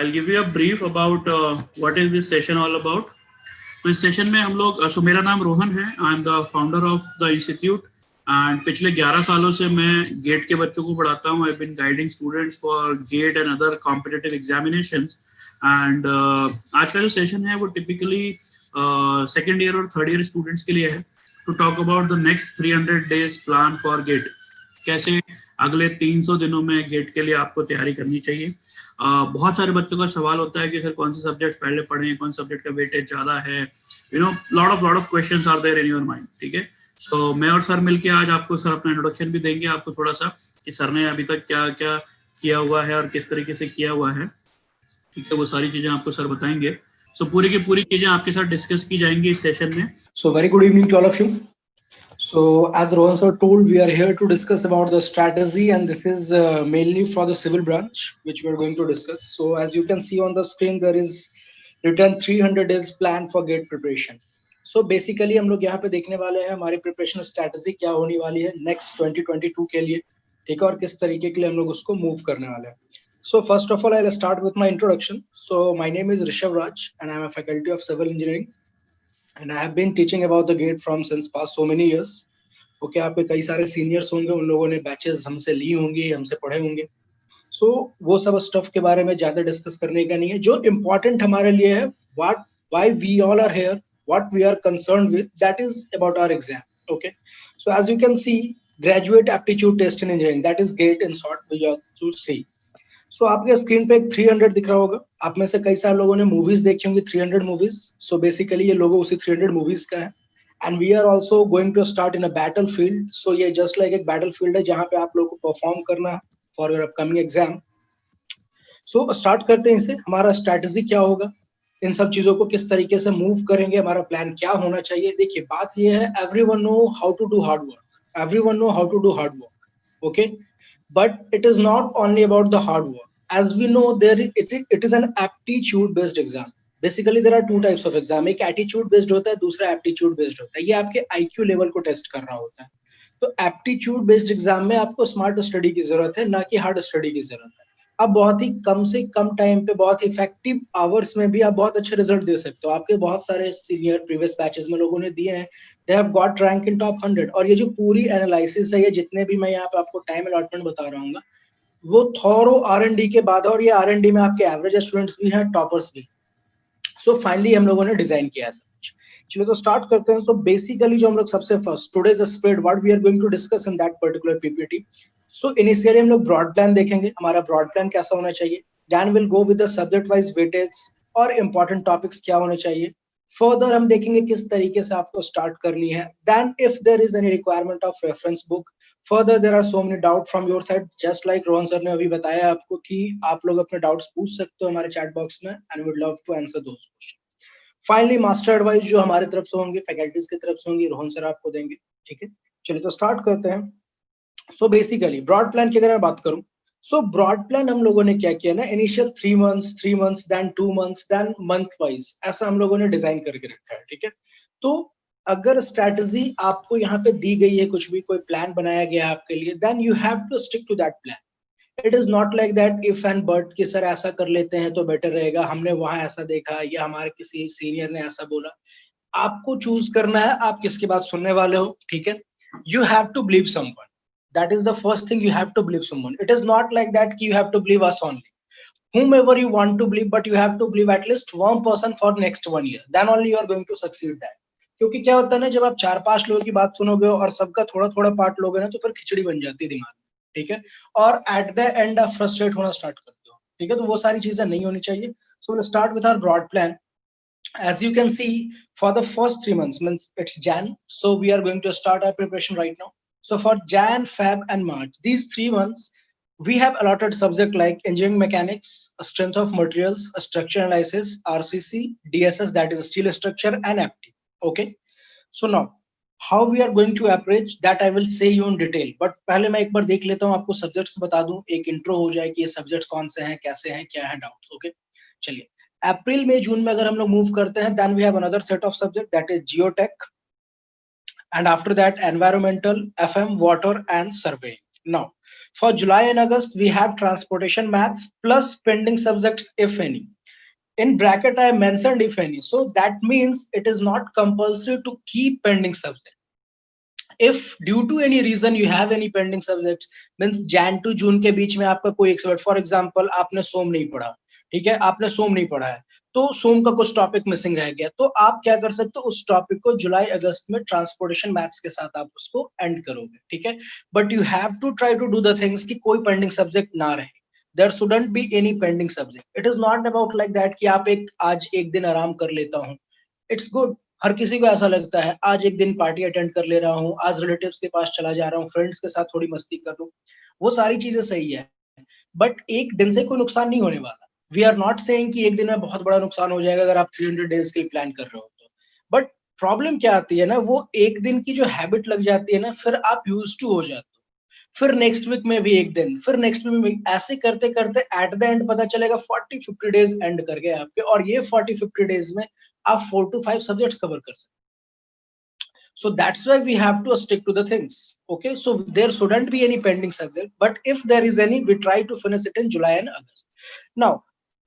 I'll give you a brief about what is this session all about. तो इस session में हम लोग मेरा नाम रोहन है. I am the founder of the institute and पिछले 11 सालों से मैं गेट के बच्चों को पढ़ाता हूँ. I been guiding students for GATE and other competitive examinations. And आज का जो सेशन है वो टिपिकली सेकेंड ईयर और थर्ड ईयर स्टूडेंट्स के लिए है. To talk about the next 300 days plan for GATE. कैसे अगले 300 दिनों में गेट के लिए आपको तैयारी करनी चाहिए. बहुत सारे बच्चों का सवाल होता है कि सर कौन से सब्जेक्ट पहले पढ़ें, कौन से सब्जेक्ट का वेटेज ज्यादा है. You know lot of questions are there in your mind. ठीक है, सो मैं और सर मिलके आज आपको सर अपना इंट्रोडक्शन भी देंगे आपको थोड़ा सा कि सर ने अभी तक क्या क्या किया हुआ है और किस तरीके से किया हुआ है. ठीक है, वो सारी चीजें आपको सर बताएंगे. सो पूरी की पूरी चीजें आपके साथ डिस्कस की जाएंगी इस सेशन में. So very good evening to all of you. So as Rohan sir told, we are here to discuss about the strategy, and this is mainly for the civil branch, which we are going to discuss. So as you can see on the screen, there is written 300 days plan for GATE preparation. So basically हम लोग यहाँ पे देखने वाले हैं हमारी preparation strategy क्या होने वाली है next 2022 के लिए, ठीक है, और किस तरीके के लिए हम लोग उसको move करने वाले हैं. So first of all, I'll start with my introduction. So my name is Rishabh Raj, and I'm a faculty of civil engineering. And I have been teaching about the GATE from since past so many years. Okay, आपके कई सारे seniors होंगे, उन लोगों ने batches हमसे ली होंगी, हमसे पढ़े होंगे. सो वो सब स्टफ के बारे में ज्यादा डिस्कस करने का नहीं है. जो इम्पोर्टेंट हमारे लिए है, why we all are here, what we are concerned with, that is about our exam. Okay, so as you can see, graduate aptitude test in engineering, that is GATE in short, we have to see. सो आपके screen पे एक 300 दिख रहा होगा. आप में से कई सारे लोगों ने मूवीज देखी होंगी, 300 मूवीज. सो बेसिकली ये लोगो उसी 300 मूवीज का है. And we are also going to start in a battle field. So ये जस्ट लाइक एक बैटल फील्ड है जहाँ पे आप लोगों को परफॉर्म करना है for your upcoming exam. So start करते हैं इससे. हमारा स्ट्रैटेजी क्या होगा, इन सब चीजों को किस तरीके से मूव करेंगे, हमारा प्लान क्या होना चाहिए. देखिए बात ये है, everyone know how to do hard work, everyone know how to do hard work. Okay, but it is not only about the hard work. As we know, it is an aptitude based exam. Basically there are two types of exam. एक attitude based होता है, दूसरा aptitude based होता है. ये आपके IQ level को test कर रहा होता है. तो aptitude based exam में आपको स्मार्ट स्टडी की जरूरत है, ना कि हार्ड स्टडी की जरूरत है. आप बहुत ही कम से कम टाइम पे, बहुत इफेक्टिव आवर्स में भी आप बहुत अच्छे रिजल्ट दे सकते हो. आपके बहुत सारे सीनियर प्रीवियस बैचेस में लोगों ने दिए हैं, they have got rank in top 100. और ये जो पूरी एनालिसिस है, ये जितने भी मैं यहाँ पे आपको टाइम अलॉटमेंट बता रहा हूँ, वो थॉरो R&D के बाद, और ये R&D में आपके एवरेज स्टूडेंट्स भी हैं, टॉपर्स भी. सो फाइनली हम लोगों ने डिजाइन किया है सब कुछ. चलिए तो स्टार्ट करते हैं. सो बेसिकली जो हम लोग सबसे first today's spread what we are going to discuss in that particular PPT. So initially हम लोग ब्रॉड प्लान देखेंगे, हमारा ब्रॉड प्लान कैसा होना चाहिए. Then will go with the subject wise weightage और इंपॉर्टेंट टॉपिक्स क्या होने चाहिए. फर्दर हम देखेंगे किस तरीके से आपको स्टार्ट करनी है. Then if there is any requirement of reference book. Further there are so many doubt from your side, just like Rohan sir ने अभी बताया आपको कि आप लोग अपने डाउट्स पूछ सकते हो हमारे चैट बॉक्स में, and would love to answer those question. Finally master advice जो हमारी तरफ से होंगे, फैकल्टीज की तरफ से होंगी, रोहन सर आपको देंगे. ठीक है, चलिए तो स्टार्ट करते हैं. सो बेसिकली ब्रॉड प्लान की अगर मैं बात करूं, सो ब्रॉड प्लान हम लोगों ने क्या किया ना, initial 3 months, then 2 months, then month wise, ऐसा हम लोगों ने डिजाइन करके रखा है. ठीक है, तो अगर स्ट्रैटेजी आपको यहाँ पे दी गई है, कुछ भी कोई प्लान बनाया गया है आपके लिए, then you have to stick to that plan. It is not like that if and but कि सर ऐसा कर लेते हैं तो बेटर रहेगा, हमने वहां ऐसा देखा या हमारे किसी सीनियर ने ऐसा बोला. आपको चूज करना है आप किसकी बात सुनने वाले हो. ठीक है, you have to believe someone. That is the first thing, you have to believe someone. It is not like that you have to believe us only. Whomever you want to believe, but you have to believe at least one person for next 1 year. Then only you are going to succeed that. क्योंकि क्या होता है ना, जब आप 4-5 लोगों की बात सुनोगे और सबका थोड़ा थोड़ा पार्ट लोगे ना, तो फिर खिचड़ी बन जाती है दिमाग में. ठीक है, और एट द एंड आप फ्रस्ट्रेट होना स्टार्ट करते हो. ठीक है, तो वो सारी चीजें नहीं होनी चाहिए. So will start with our broad plan. As you can see, for the first 3 months, means it's Jan, so we are going to start our preparation right now. So for Jan, Feb and March, these 3 months, we have allotted subject like engineering mechanics, strength of materials, structure analysis, RCC, DSS, that is steel structure, and FT. Okay, so now how we are going to approach that I will say you in detail, but पहले मैं एक बार देख लेता हूँ, आपको subjects बता दूं, एक intro हो जाए कि ये subjects कौन से हैं, कैसे हैं, क्या है doubts. Okay, चलिए अप्रैल में जून में अगर हम लोग मूव करते हैं, then we have another set of subject that is geotech, and after that environmental, FM, water and surveying. Now For July and August, we have transportation maths plus pending subjects, if any. In bracket, I mentioned if any. So that means it is not compulsory to keep pending subject. If due to any reason you have any pending subjects, means Jan to June के बीच में आपका कोई एक subject, for example आपने सोम नहीं पढ़ा, ठीक है, आपने सोम नहीं पढ़ा है, तो सोम का कुछ टॉपिक मिसिंग रह गया, तो आप क्या कर सकते हो, उस टॉपिक को जुलाई अगस्त में ट्रांसपोर्टेशन मैथ्स के साथ आप उसको एंड करोगे, ठीक है. But you have to try to do the things कि कोई पेंडिंग सब्जेक्ट ना रहे. There shouldn't be any pending subject. It is not about like that कि आप आज एक दिन आराम कर लेता हूँ. It's good. हर किसी को ऐसा लगता है आज एक दिन पार्टी अटेंड कर ले रहा हूँ, आज रिलेटिव्स के पास चला जा रहा हूँ, फ्रेंड्स के साथ थोड़ी मस्ती कर लूँ. वो सारी चीजें सही है, बट एक दिन से कोई नुकसान नहीं होने वाला. वी आर नॉट सेइंग कि एक दिन में बहुत बड़ा नुकसान हो जाएगा अगर आप 300 डेज के लिए प्लान कर रहे हो तो. बट प्रॉब्लम क्या आती है ना, वो एक दिन की जो हैबिट लग जाती है ना, फिर आप यूज टू हो जाते हो, फिर नेक्स्ट वीक में भी एक दिन, फिर नेक्स्ट वीक में, ऐसे करते करते एट द एंड पता चलेगा 40-50 डेज एंड कर गए आपके, और ये 40-50 डेज में आप 4 to 5 सब्जेक्ट्स कवर कर सकते. So that's why we have to stick to the things. Okay, so there shouldn't be any pending subject, but if there is any, we try to finish it in July and August. Now,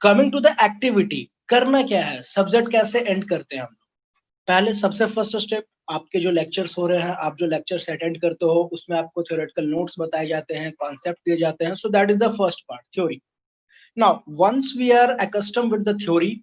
coming to the activity, करना क्या है, subject कैसे and करते हैं हम लोग. पहले सबसे फर्स्ट स्टेप, आपके जो लेक्चर्स हो रहे हैं, आप जो लेक्चर्स अटेंड करते हो, उसमें आपको थ्योरेटिकल नोट्स बताए जाते हैं, कॉन्सेप्ट दिए जाते हैं. So that is the first part, theory. Now once we are accustomed with the theory,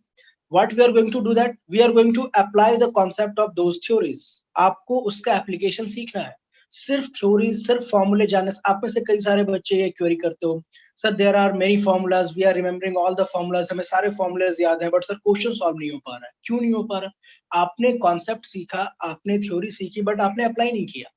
what we are going to do, that we are going to apply the concept of those theories. आपको उसका application सीखना है. सिर्फ theory, सिर्फ फॉर्मूले जानने से, आप में से कई सारे बच्चे ये क्वेरी करते हो, sir there are many formulas, we are remembering all the formulas, हमें सारे फॉर्मूलाज याद हैं, बट सर क्वेश्चन सॉल्व नहीं हो पा रहा है. क्यों नहीं हो पा रहा? आपने कॉन्सेप्ट सीखा, आपने थ्योरी सीखी, बट आपने अप्लाई नहीं किया.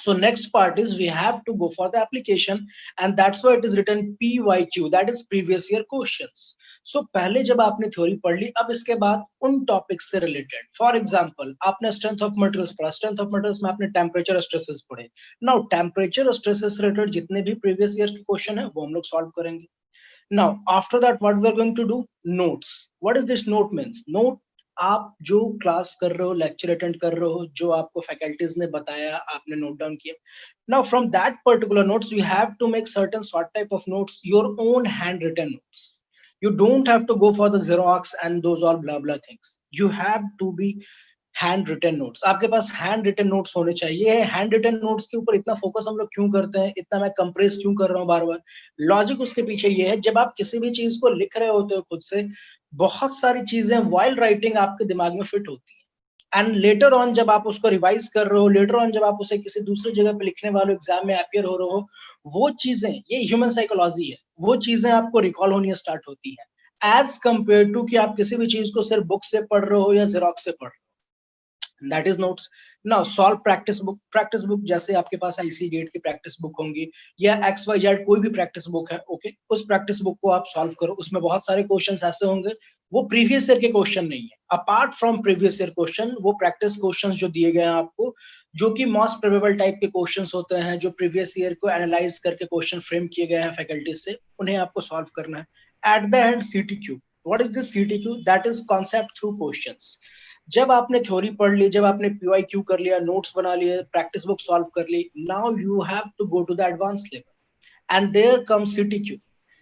So next part is we have to go for the application, and that's why it is written PYQ, that is previous year questions. So पहले जब आपने थ्योरी पढ़ ली, अब इसके बाद उन टॉपिक्स से रिलेटेड, फॉर एग्जांपल आपने स्ट्रेंथ ऑफ मटेरियल्स पढ़ा, स्ट्रेंथ ऑफ मटेरियल्स में आपने टेम्परेचर स्ट्रेसेस पढ़े. नाउ टेम्परेचर स्ट्रेसेस से रिलेटेड जितने भी प्रीवियस ईयर के क्वेश्चन है वो हम लोग सॉल्व करेंगे. Now after that what we are going to do, notes. What is this note means? Note, आप जो क्लास कर रहे हो, लेक्चर अटेंड कर रहे हो, जो आपको फैकल्टीज ने बताया, आपने नोट डाउन किया. Now from that particular notes you have to make certain short type of notes, your own hand written notes. You don't have to go for the Xerox and those all blah blah things. You have to be hand written notes. आपके पास hand written notes होने चाहिए. Hand written notes के ऊपर इतना focus हम लोग क्यों करते हैं, इतना मैं कंप्रेस क्यों कर रहा हूँ बार बार? लॉजिक उसके पीछे ये है, जब आप किसी भी चीज को लिख रहे होते हो खुद से, बहुत सारी चीजें वाइल राइटिंग आपके दिमाग में फिट होती है, एंड लेटर ऑन जब आप उसको रिवाइज कर रहे हो, लेटर ऑन जब आप उसे किसी दूसरी जगह पे लिखने वाले एग्जाम में अपियर हो रहे हो, वो चीजें, ये ह्यूमन साइकोलॉजी है, वो चीजें आपको रिकॉल होनी स्टार्ट होती है, एज कंपेयर टू कि आप किसी भी चीज को सिर्फ बुक से पढ़ रहे हो या जेरोक्स से पढ़ रहे हो. That is notes. Now solve practice book. Practice book जैसे आपके पास IC गेट की प्रैक्टिस बुक होंगी या XYZ कोई भी प्रैक्टिस बुक है, ओके, उस प्रैक्टिस बुक को आप सॉल्व करो. उसमें बहुत सारे क्वेश्चंस ऐसे होंगे, वो प्रीवियस ईयर के क्वेश्चन नहीं है. Apart from previous year question, वो प्रैक्टिस क्वेश्चंस जो दिए गए हैं आपको, जो कि मोस्ट प्रोबेबल टाइप के क्वेश्चंस होते हैं, जो प्रीवियस ईयर को एनालाइज करके क्वेश्चन फ्रेम किए गए हैं फैकल्टीज से, उन्हें आपको सॉल्व करना है. Eight the and CTQ. What is this CTQ? That is concept through questions. जब आपने थ्योरी पढ़ ली, जब आपने PYQ कर लिया, नोट्स बना लिए, प्रैक्टिस बुक सॉल्व कर ली, now you have to go to the advance level, and there comes CTQ.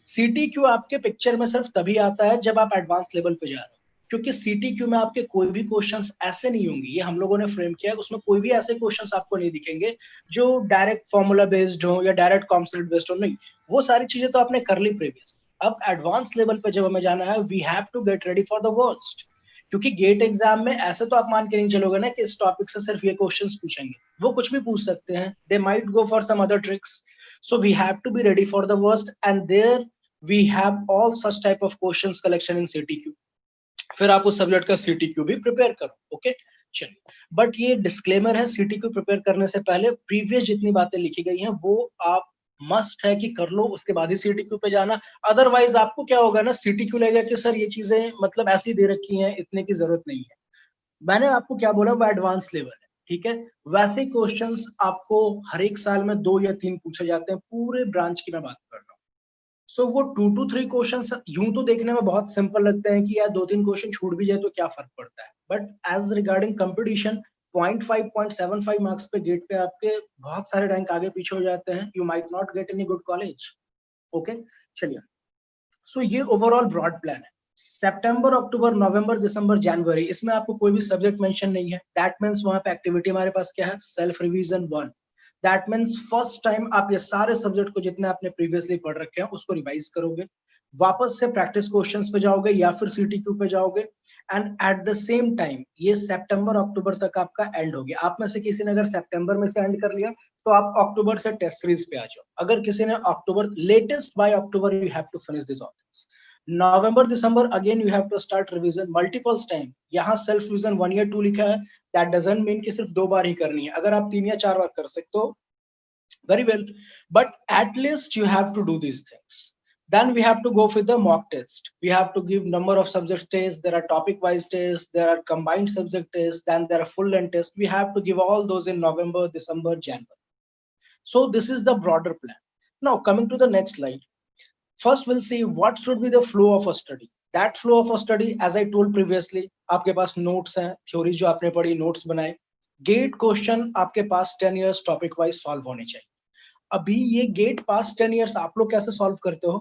CTQ आपके पिक्चर में सिर्फ तभी आता है जब आप एडवांस लेवल पे जा रहे हो, क्योंकि CTQ में आपके कोई भी क्वेश्चंस ऐसे नहीं होंगे, ये हम लोगों ने फ्रेम किया है, उसमें कोई भी ऐसे क्वेश्चंस आपको नहीं दिखेंगे जो डायरेक्ट फॉर्मूला बेस्ड हो या डायरेक्ट कॉन्सेप्ट बेस्ड हो. नहीं, वो सारी चीजें तो आपने कर ली प्रीवियस. अब एडवांस लेवल पे जब हमें जाना है, we have to get ready for the worst. क्योंकि गेट एग्जाम में ऐसे तो आप मान के नहीं चलोगे ना कि इस टॉपिक से सिर्फ ये क्वेश्चंस पूछेंगे, वो कुछ भी पूछ सकते हैं. They might go for some other tricks. So we have to be ready for the worst, and there we have all such type of questions collection in CTQ. फिर आप उस सब्जेक्ट का CTQ भी प्रिपेयर करो. Okay, चलिए, but ये disclaimer है, CTQ prepare करने से पहले प्रीवियस जितनी बातें लिखी गई हैं वो आप मस्ट है कि कर लो, उसके बाद ही CTQ पे जाना. अदरवाइज आपको क्या होगा ना, CTQ लगेगा कि सर ये चीजें मतलब ऐसी दे रखी हैं, इतने की जरूरत नहीं है. मैंने आपको क्या बोला, वो एडवांस लेवल है, ठीक है. वैसे क्वेश्चंस आपको हर एक साल में 2 या 3 पूछे जाते हैं, पूरे ब्रांच की मैं बात कर रहा हूँ. सो वो 2 to 3 क्वेश्चंस यूं तो देखने में बहुत सिंपल लगते हैं कि यार 2-3 क्वेश्चन छूट भी जाए तो क्या फर्क पड़ता है, but as regarding competition 0.5 0.75 marks पे गेट पे आपके बहुत सारे रैंक आगे पीछे हो जाते हैं, you might not get any good college. Okay, चलिए, सो ये ओवरऑल ब्रॉड प्लान है। सितंबर, अक्टूबर, नवंबर, दिसंबर, जनवरी, इसमें आपको कोई भी सब्जेक्ट मेंशन नहीं है। दैट मींस वहां पे एक्टिविटी हमारे पास क्या है, self revision 1। That means first time आप ये सारे सब्जेक्ट को जितने आपने प्रीवियसली पढ़ रखे हैं उसको रिवाइज करोगे, वापस से प्रैक्टिस क्वेश्चंस पे जाओगे या फिर सीटीक्यू पे जाओगे, and at the same time ये सितंबर अक्टूबर तक आपका एंड हो गया। आप में से किसी ने अगर सितंबर में से एंड कर लिया तो आप अक्टूबर से टेस्ट सीरीज पे आ जाओ। अगर किसी ने October, latest by October you have to finish this all things. November December again you have to start revision multiples time. यहाँ सेल्फ रिवीजन 1 या 2 लिखा है, दैट डजंट मीन कि सिर्फ 2 बार ही करनी है। अगर आप 3 या 4 बार कर सकते हो, very well, but at least you have to do these things. Then we have to go with the mock test. We have to give number of subject tests. There are topic wise tests, there are combined subject tests, then there are full length tests. We have to give all those in November, December, January. So this is the broader plan. Now coming to the next slide, first we'll see what should be the flow of a study. That flow of a study, as I told previously, आपके पास notes हैं, theories जो आपने पढ़ी, notes बनाए, gate question आपके पास 10 years topic wise solve होने चाहिए। अभी ये गेट पास 10 इयर्स आप लोग कैसे सॉल्व करते हो,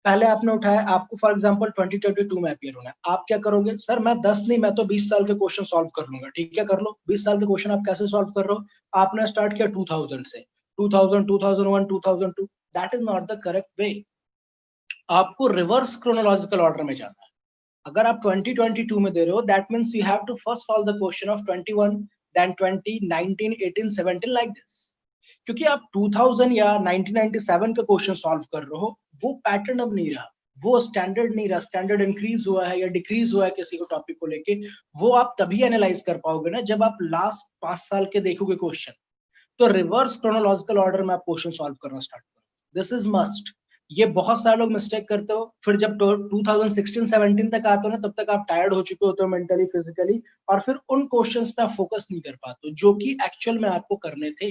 पहले आपने उठाया, आपको फॉर एग्जांपल 2022 में अपियर होना है, आप क्या करोगे, सर मैं 10 नहीं, मैं तो 20 साल के क्वेश्चन सॉल्व कर लूंगा। ठीक है, कर लो। 20 साल के क्वेश्चन आप कैसे सॉल्व कर रहे हो, आपने स्टार्ट किया 2000 से, 2000, 2001, 2002, that is not the correct way. आपको रिवर्स क्रोनोलॉजिकल ऑर्डर में जाना है। अगर आप 2022 में दे रहे हो, that means you have to first solve the question of 21, देन 20, 19, 18, 17 लाइक दिस। क्योंकि आप 2000 या 1997 का क्वेश्चन सॉल्व कर रहे हो, वो पैटर्न अब नहीं रहा, वो स्टैंडर्ड नहीं रहा, स्टैंडर्ड इंक्रीज हुआ है या डिक्रीज हुआ है किसी को टॉपिक को लेके, वो आप तभी एनालाइज कर पाओगे ना जब आप लास्ट 5 साल के देखोगे क्वेश्चन। तो रिवर्स क्रोनोलॉजिकल ऑर्डर में आप क्वेश्चन सॉल्व करना स्टार्ट करो, दिस इज मस्ट। ये बहुत सारे लोग मिस्टेक करते हो, फिर जब 2016-17 तक आते हो ना, तब तक आप टायर्ड हो चुके होते हो मेंटली, फिजिकली, और फिर उन क्वेश्चंस पे आप फोकस नहीं कर पाते जो कि एक्चुअल में आपको करने थे।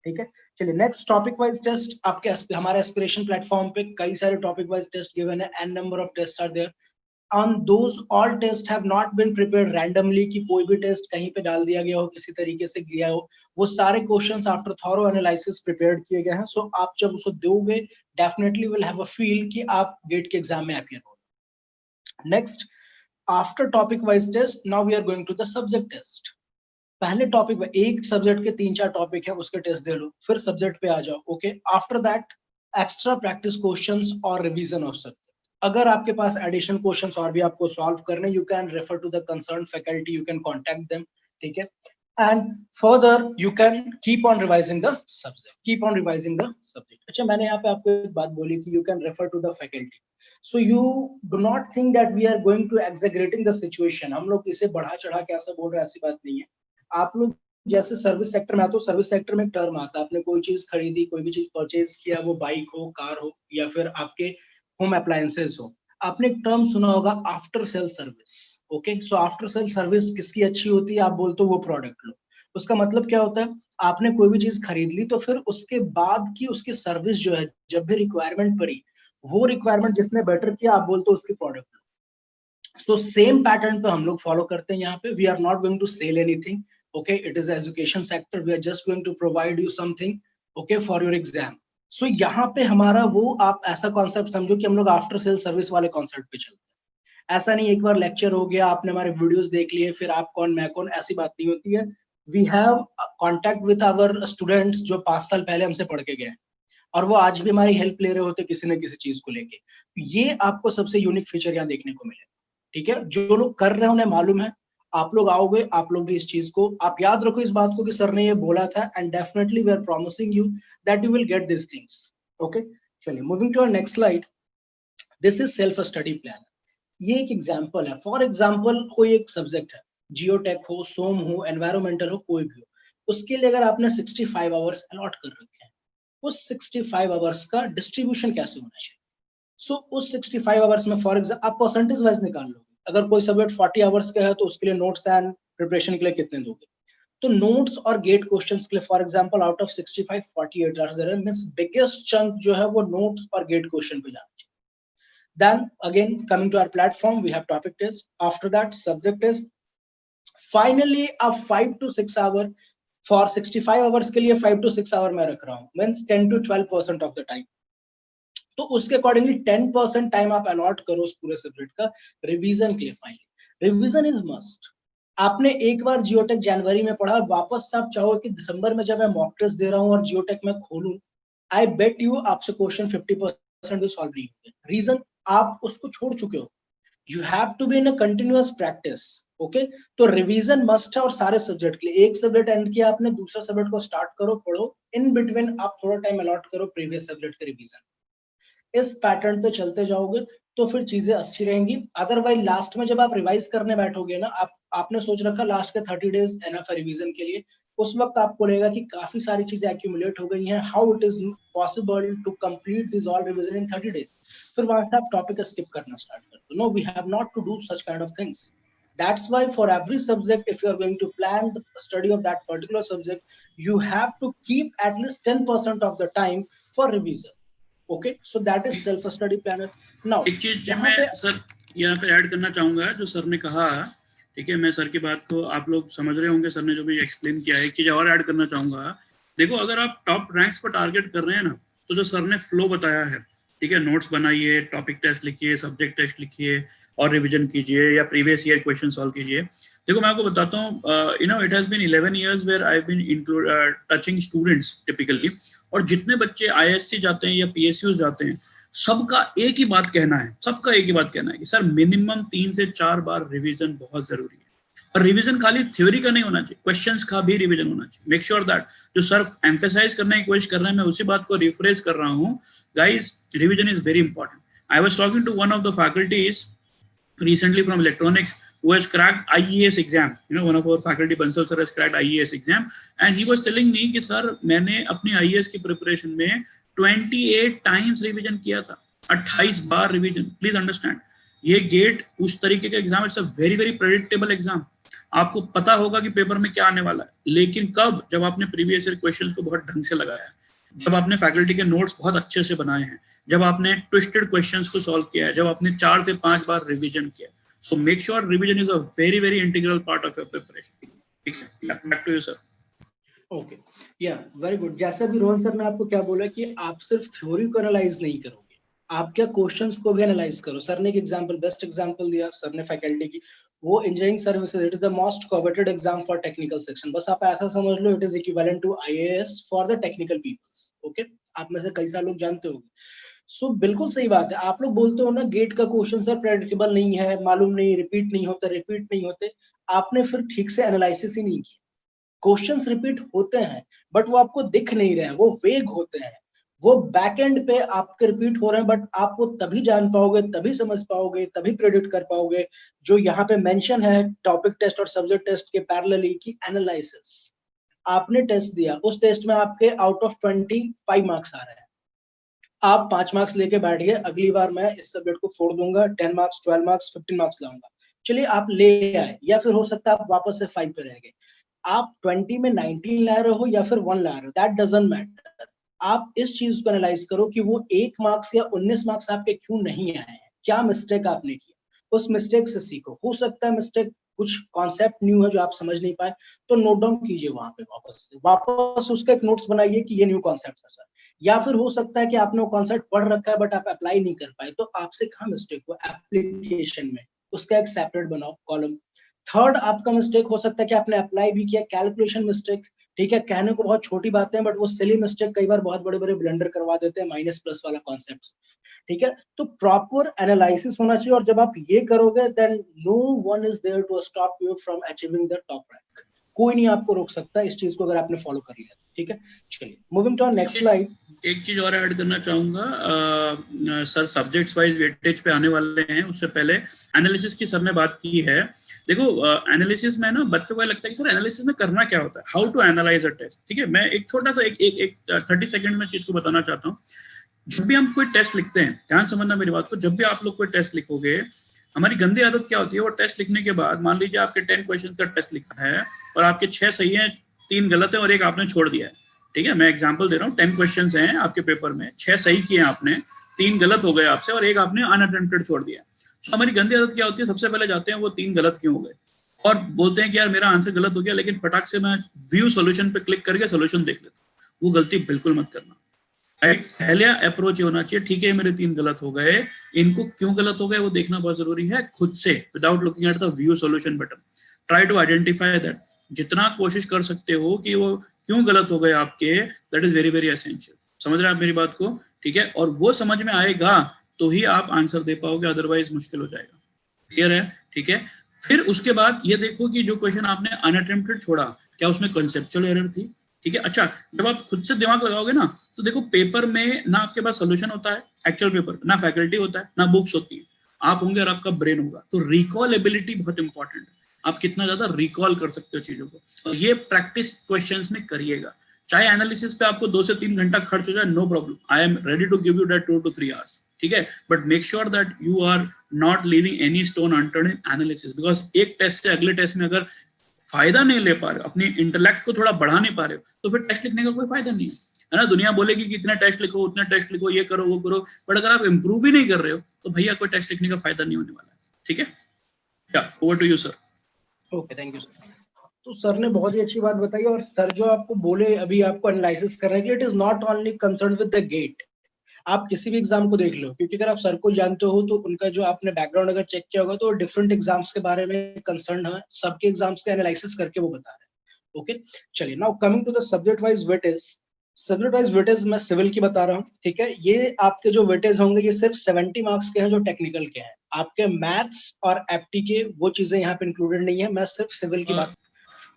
ठीक है, चलिए नेक्स्ट, टॉपिक वाइज टेस्ट। आपके हमारे एस्पिरेशन प्लेटफॉर्म पे कई सारे टॉपिक वाइज टेस्ट गिवन है, an number of test are there. On those all test have not been prepared randomly, कि कोई भी टेस्ट कहीं पे डाल दिया गया हो, किसी तरीके से गया हो। वो सारे questions after thorough analysis prepared किए गए हैं। सो आप जब उसको दोगे, definitely will have a feel कि आप गेट के एग्जाम में अपीयर हो। Next, after topic wise test, now we are going to the subject test. पहले टॉपिक में एक सब्जेक्ट के 3-4 टॉपिक है, उसके टेस्ट दे लो, फिर सब्जेक्ट पे आ जाओ। Okay, after that extra practice questions और रिवीजन ऑफ सब्जेक्ट। अगर आपके पास एडिशनल क्वेश्चंस और भी आपको सॉल्व करने, you can refer to the concern faculty, you can contact them. ठीक है, and further you can keep on revising the subject, keep on revising the subject. अच्छा, मैंने यहाँ पे आपको एक बात बोली कि you can refer to the faculty, so you do not think that we are going to exaggerating the situation. हम लोग इसे बढ़ा चढ़ा के ऐसा बोल रहे हैं, ऐसी बात नहीं है। आप लोग जैसे सर्विस सेक्टर में आते हो, सर्विस सेक्टर में एक टर्म आता है, आपने कोई चीज खरीदी, कोई भी चीज परचेज किया, वो बाइक हो, कार हो, या फिर आपके होम अप्लायंसेस हो, आपने एक टर्म सुना होगा, after sale service. Okay, so after sale service किसकी अच्छी होती है, आप बोलते हो वो प्रोडक्ट लो। उसका मतलब क्या होता है, आपने कोई भी चीज खरीद ली तो फिर उसके बाद की उसकी सर्विस जो है, जब भी रिक्वायरमेंट पड़ी, वो रिक्वायरमेंट जिसने बेटर किया, आप बोलते हो उसकी प्रोडक्ट लो। सो सेम पैटर्न पे हम लोग फॉलो करते हैं यहाँ पे। We are not going to sell anything, okay, it is education sector, we are just going to provide you something, okay, for your exam. So यहाँ पे हमारा वो, आप ऐसा कॉन्सेप्ट समझो कि हम लोग आफ्टर सेल सर्विस वाले कॉन्सेप्ट पे चलते हैं। ऐसा नहीं एक बार लेक्चर हो गया, आपने हमारे वीडियोस देख लिए, फिर आप कौन मैं कौन, ऐसी बात नहीं होती है। We have contact with our students जो 5 साल पहले हमसे पढ़ के गए, और वो आज भी हमारी हेल्प ले रहे होते किसी न किसी चीज को लेके। ये आपको सबसे यूनिक फीचर यहाँ देखने को मिलेगा। ठीक है, जो लोग कर रहे हैं उन्हें मालूम है, आप लोग आओगे, आप लोग भी इस चीज को, आप याद रखो इस बात को कि सर ने ये बोला था, and definitely we are promising you that you will get this things. Okay, चलिए moving to our next slide. This is self study plan. ये एक एग्जांपल है। फॉर एग्जांपल, कोई एक सब्जेक्ट है, जियोटेक हो, सोम हो, एनवायरमेंटल हो, कोई भी हो, उसके लिए अगर आपने 65 आवर्स अलॉट कर रखे हैं, उस 65 आवर्स का डिस्ट्रीब्यूशन कैसे होना चाहिए। सो उस 65 आवर्स में फॉर एग्जांपल आप परसेंटेज वाइज निकाल लोगे। अगर कोई सब्जेक्ट 40 आवर्स का है तो उसके लिए नोट्स एंड प्रिपरेशन के लिए कितने दोगे। तो नोट्स और गेट क्वेश्चंस के लिए for example out of 65 48 hours there means biggest chunk जो है वो नोट्स और गेट क्वेश्चन पे जाना चाहिए। Then again coming to our platform, we have topic test, after that subject test, finally अब 5 to 6 आवर फॉर 65 आवर्स के लिए 5 to 6 आवर मैं रख रहा हूँ, means 10 to 12% of the time. तो उसके अकॉर्डिंगली 10% टाइम आप अलॉट करो उस पूरे सब्जेक्ट का रिवीजन के लिए। Finally revision is must. आपने एक बार जियोटेक जनवरी में पढ़ा, वापस से आप चाहो कि दिसंबर में जब मैं मॉक टेस्ट दे रहा हूँ और जियोटेक में खोलूं, आई बेट यू आपसे क्वेश्चन 50% भी सॉल्व नहीं होंगे। रीजन, आप उसको छोड़ चुके हो। You have to be in a continuous practice. Okay, तो रिवीजन मस्ट है और सारे सब्जेक्ट के लिए। एक सब्जेक्ट एंड किया आपने, दूसरा सब्जेक्ट को स्टार्ट करो, पढ़ो, इन बिटवीन आप थोड़ा टाइम अलॉट करो प्रीवियस सब्जेक्ट के रिवीजन। इस पैटर्न पे चलते जाओगे तो फिर चीजें अच्छी रहेंगी। अदरवाइज लास्ट में जब आप रिवाइज करने बैठोगे ना, आपने सोच रखा लास्ट के 30 डेज एनफ है रिवीजन के लिए, उस वक्त आपको लगेगा कि काफी सारी चीजें एक्यूमुलेट हो गई हैं, how it is possible to complete this all revision in 30 days. फिर वहां से आप टॉपिक स्किप करना स्टार्ट कर दो। No, we have not to do such kind of things. That's why for every subject, if you are going to plan the study of that particular subject, you have to keep at least 10% of the time for revision. Okay, so that is self study planner. Now एक चीज मैं sir यहाँ पे add करना चाहूंगा जो sir ने कहा, ठीक है, मैं सर की बात को आप लोग समझ रहे होंगे, सर ने जो भी एक्सप्लेन किया है। एक चीज और ऐड करना चाहूंगा, देखो अगर आप टॉप रैंक्स को टारगेट कर रहे हैं ना, तो जो सर ने फ्लो बताया है, ठीक है, नोट्स बनाइए, टॉपिक टेस्ट लिखिए, सब्जेक्ट टेस्ट लिखिए और रिवीजन कीजिए या प्रीवियस ईयर क्वेश्चन सॉल्व कीजिए। देखो मैं आपको बताता हूँ, you know it has been 11 years where I have been touching students typically, और जितने बच्चे आईएससी जाते हैं या पीएसयू जाते हैं, सबका एक ही बात कहना है, सबका एक ही बात कहना है कि सर मिनिमम 3 से 4 बार रिवीजन बहुत जरूरी है। और रिवीजन खाली थ्योरी का नहीं होना चाहिए, क्वेश्चंस का भी रिवीजन होना चाहिए। मेक श्योर दैट जो सर एम्फेसाइज करने की कोशिश कर रहे हैं, मैं उसी बात को रिफ्रेश कर रहा हूँ। Guys, revision is very important. I was talking to one of the faculties recently from electronics who has cracked IES exam. You know, one of our faculty, Bansal sir, has cracked IES exam, and he was telling me कि sir मैंने अपनी IES की preparation में 28 times revision किया था, 28 बार revision. Please understand, ये gate उस तरीके का exam, it's a very very predictable exam. आपको पता होगा कि पेपर में क्या आने वाला है, लेकिन कब? जब आपने प्रीवियस ईयर क्वेश्चंस को बहुत ढंग से लगाया है, जब आपने फैकल्टी के नोट्स बहुत अच्छे से बनाए हैं, जब आपने ट्विस्टेड क्वेश्चंस को सॉल्व किया है, जब आपने 4 से 5 बार रिवीजन किया। So make sure revision is a very very integral part of your preparation. ठीक है, back to you sir. Okay, yeah very good. जैसे भी रोहन सर ने आपको क्या बोला कि आप सिर्फ थ्योरी को एनालाइज नहीं करोगे, आप क्या क्वेश्चंस को भी एनालाइज करो। सर ने एक एग्जांपल, बेस्ट एग्जांपल दिया सर ने फैकल्टी की, वो engineering services, it is the most coveted exam for technical section. बस आप ऐसा समझ लो, it is equivalent to IAS for the technical peoples. Okay, आप में से कई सारे लोग जानते होंगे। सो बिल्कुल सही बात है। आप लोग बोलते हो ना गेट का क्वेश्चन सर प्रेडिक्टेबल नहीं है, मालूम नहीं, रिपीट नहीं होते। आपने फिर ठीक से एनालिसिस ही नहीं किया। क्वेश्चंस रिपीट होते हैं, बट वो आपको दिख नहीं रहे हैं, वो वेग होते हैं, वो बैक एंड पे आपके रिपीट हो रहे हैं, बट आप वो तभी जान पाओगे, तभी समझ पाओगे, तभी प्रेडिक्ट कर पाओगे जो यहाँ पे मेंशन है टॉपिक टेस्ट और सब्जेक्ट टेस्ट के पैरेलली की एनालिसिस। आपने टेस्ट दिया, उस टेस्ट में आपके आउट ऑफ 25 मार्क्स आ रहे हैं, आप 5 मार्क्स लेके बैठ गए, अगली बार मैं इस सब्जेक्ट को फोड़ दूंगा, 10 मार्क्स, 12 मार्क्स, 15 मार्क्स लाऊंगा। चलिए आप ले आए, या फिर हो सकता है आप वापस से 5 पे रह गए। आप 20 में 19 ला रहे हो या फिर 1 ला रहे हो, दैट डजंट मैटर। आप इस चीज को एनालाइज करो कि वो 1 मार्क्स या 19 मार्क्स आपके क्यों नहीं आए हैं, क्या मिस्टेक आपने किया, उस मिस्टेक से सीखो। हो सकता है मिस्टेक कुछ कॉन्सेप्ट न्यू है जो आप समझ नहीं पाए, तो नोट डाउन कीजिए वहां पे, वापस उसका एक नोट्स बनाइए कि ये न्यू कॉन्सेप्ट है सर। या फिर हो सकता है कि आपने वो कॉन्सेप्ट पढ़ रखा है बट आप अप्लाई नहीं कर पाए, तो आपसे कहाँ मिस्टेक हुआ एप्लीकेशन में, उसका एक सेपरेट बनाओ कॉलम। थर्ड, आपका मिस्टेक हो सकता है कि आपने अप्लाई भी किया, कैलकुलेशन मिस्टेक। ठीक है, कहने को बहुत छोटी बातें हैं, बट वो सिली मिस्टेक कई बार बहुत बड़े बड़े ब्लंडर करवा देते हैं, माइनस प्लस वाला कॉन्सेप्ट। ठीक है, तो प्रॉपर एनालिसिस होना चाहिए, और जब आप ये करोगे then no one is there to stop you from achieving the top rank. कोई नहीं आपको रोक सकता इस चीज को, अगर आपने फॉलो कर लिया। ठीक है, चलिए मूविंग टू नेक्स्ट स्लाइड। एक चीज और ऐड करना चाहूंगा, सर सब्जेक्ट्स वाइज वेटेज पे आने वाले हैं, उससे पहले एनालिसिस की सर ने बात की है। देखो एनालिसिस में ना बच्चों को लगता है कि सर एनालिसिस में करना क्या होता है, how to analyse a test. ठीक है, मैं एक छोटा सा एक 30 सेकंड में चीज को बताना चाहता हूँ। जब भी हम कोई टेस्ट लिखते हैं, ध्यान समझना मेरी बात को, जब भी आप लोग कोई टेस्ट लिखोगे, हमारी गंदी आदत क्या होती है, वो टेस्ट लिखने के बाद मान लीजिए आपके 10 क्वेश्चंस का टेस्ट लिखा है और आपके 6 सही हैं, 3 गलत है और एक आपने छोड़ दिया है। ठीक है, मैं एग्जांपल दे रहा हूँ, 10 क्वेश्चंस हैं आपके पेपर में, 6 सही किए आपने, 3 गलत हो गए आपसे और एक आपने अनअटेम्प्टेड छोड़ दिया। तो हमारी गंदी आदत क्या होती है, सबसे पहले जाते हैं वो 3 गलत क्यों हो गए, और बोलते हैं कि यार मेरा आंसर गलत हो गया, लेकिन फटाक से मैं व्यू सॉल्यूशन पे क्लिक करके सॉल्यूशन देख लेता हूँ। वो गलती बिल्कुल मत करना। पहले अप्रोच ये होना चाहिए, ठीक है मेरे 3 गलत हो गए, इनको क्यों गलत हो गए वो देखना बहुत जरूरी है खुद से, without looking at the view solution button. Try to identify that, जितना कोशिश कर सकते हो कि वो क्यों गलत हो गए आपके, that is very very essential. समझ रहे हैं आप मेरी बात को? ठीक है, और वो समझ में आएगा तो ही आप आंसर दे पाओगे, अदरवाइज मुश्किल हो जाएगा। क्लियर है? ठीक है, फिर उसके बाद ये देखो कि जो क्वेश्चन आपने अनअटेम्प्टेड छोड़ा, क्या उसमें कंसेप्चुअल एरर थी? ठीक है, अच्छा जब आप खुद से दिमाग लगाओगे ना, तो देखो पेपर में ना आपके पास सोल्यूशन होता है एक्चुअल पेपर, ना फैकल्टी होता है, ना बुक्स होती है, आप होंगे और आपका ब्रेन होगा। तो रिकॉल एबिलिटी बहुत इंपॉर्टेंट है, आप कितना ज्यादा रिकॉल कर सकते हो चीजों को, और ये प्रैक्टिस क्वेश्चंस में करिएगा। चाहे एनालिसिस पे आपको 2 से 3 घंटा खर्च हो जाए, no problem, I am ready to give you that 2 to 3 hours। ठीक है, but make sure that you are not leaving any stone unturned in analysis, because एक टेस्ट से अगले टेस्ट में अगर फायदा नहीं ले पा रहे हो, अपनी इंटेलेक्ट को थोड़ा बढ़ा नहीं पा रहे हो, तो फिर टेस्ट लिखने का कोई फायदा नहीं है ना। दुनिया बोलेगी कि इतने टेस्ट लिखो, उतने टेस्ट लिखो, ये करो वो करो, बट अगर आप इंप्रूव ही नहीं कर रहे हो तो भैया कोई टेस्ट लिखने का फायदा नहीं होने वाला है। ठीक है, yeah over to you sir. Okay, thank you sir. तो सर ने बहुत ही अच्छी बात बताई, और सर जो आपको बोले अभी आपको एनालिसिस करने के लिए, it is not only concern with the GATE. आप किसी भी एग्जाम को देख लो, क्योंकि अगर आप सर को जानते हो तो उनका जो आपने बैकग्राउंड अगर चेक किया होगा तो डिफरेंट एग्जाम्स के बारे में कंसर्न है, सबके एग्जाम्स का एनालिसिस करके वो बता रहे हैं। ओके, चलिए now coming to the subject wise weightage. Subject wise weightage मैं सिविल की बता रहा हूँ। ठीक है, ये आपके जो वेटेज होंगे ये सिर्फ 70 मार्क्स के हैं जो टेक्निकल के हैं। आपके मैथ्स और एप्टी के वो चीजें यहाँ पे इंक्लूडेड नहीं है, मैं सिर्फ सिविल की बात।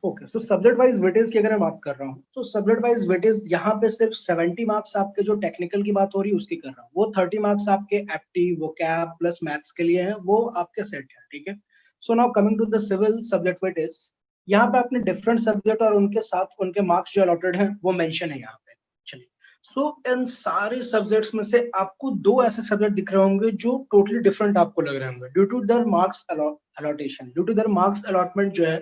Okay, so subject wise weightage की अगर मैं बात कर रहा हूँ, तो सब्जेक्ट वाइज वेटेज यहाँ पे सिर्फ 70 मार्क्स आपके जो टेक्निकल की बात हो रही है उसकी कर रहा हूँ। वो 30 मार्क्स आपके एप्टी वोकैब प्लस मैथ्स के लिए हैं, वो आपके सेट है। ठीक है, so now coming to the civil subject weightage, यहाँ पे आपने डिफरेंट सब्जेक्ट और उनके साथ उनके मार्क्स जो अलॉटेड हैं वो मेंशन है यहाँ पे। चलिए, सो इन सारे सब्जेक्ट्स में से आपको 2 ऐसे सब्जेक्ट दिख रहे होंगे जो टोटली डिफरेंट आपको लग रहे होंगे due to their marks allotation, due to their marks allotment जो है,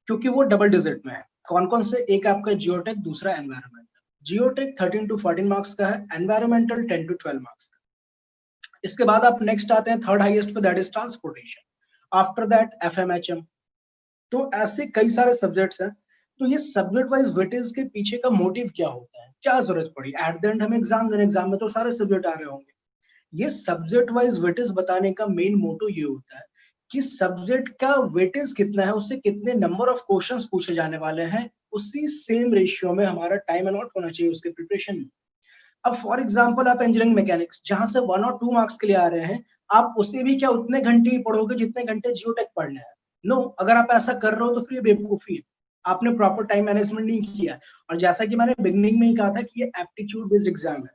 क्योंकि वो डबल डिजिट में है। कौन कौन से? एक आपका जियोटेक, दूसरा एनवायरमेंटल। जियोटेक 13 to 14 मार्क्स का है, एनवायरमेंटल 10 to 12 मार्क्स का। इसके बाद आप नेक्स्ट आते हैं थर्ड हाईएस्ट पे, that is transportation. After that FMHM. तो ऐसे कई सारे सब्जेक्ट्स हैं। तो ये सब्जेक्ट वाइज वेटेज के पीछे का मोटिव क्या होता है, क्या जरूरत पड़ी? एट द एंड हमें एग्जाम देने, एग्जाम में तो सारे सब्जेक्ट आ रहे होंगे। ये सब्जेक्ट वाइज वेटेज बताने का मेन मोटो ये होता है कि सब्जेक्ट का वेटेज कितना है, उससे कितने नंबर ऑफ क्वेश्चंस पूछे जाने वाले हैं, उसी सेम रेशियो में हमारा टाइम अलॉट होना चाहिए उसके प्रिपरेशन में। अब फॉर एग्जांपल आप इंजीनियरिंग मैकेनिक्स जहां से 1 और 2 मार्क्स के लिए आ रहे हैं, आप उसे भी क्या उतने घंटे ही पढ़ोगे जितने घंटे जियोटेक पढ़ने हैं? नो, अगर आप ऐसा कर रहे हो तो फिर ये बेवकूफी है, आपने प्रॉपर टाइम मैनेजमेंट नहीं किया। और जैसा कि मैंने बिगनिंग में ही कहा था कि ये एप्टीट्यूड बेस्ड एग्जाम है।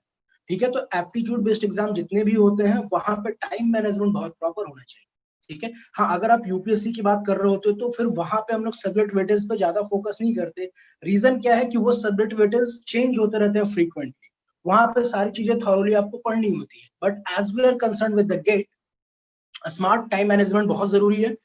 ठीक है, तो एप्टीट्यूड बेस्ड एग्जाम जितने भी होते हैं वहां पे टाइम मैनेजमेंट बहुत प्रॉपर होना चाहिए। ठीक है, हाँ, अगर आप यूपीएससी की बात कर रहे होते तो फिर वहां पे हम लोग सब्जेक्ट वेटेज पे ज्यादा फोकस नहीं करते। रीजन क्या है कि वो सब्जेक्ट वेटेज चेंज होते रहते हैं फ्रीक्वेंटली, वहां पे सारी चीजें थॉरोली आपको पढ़नी होती है। But as we are concern with the GATE, smart time management बहुत जरूरी है।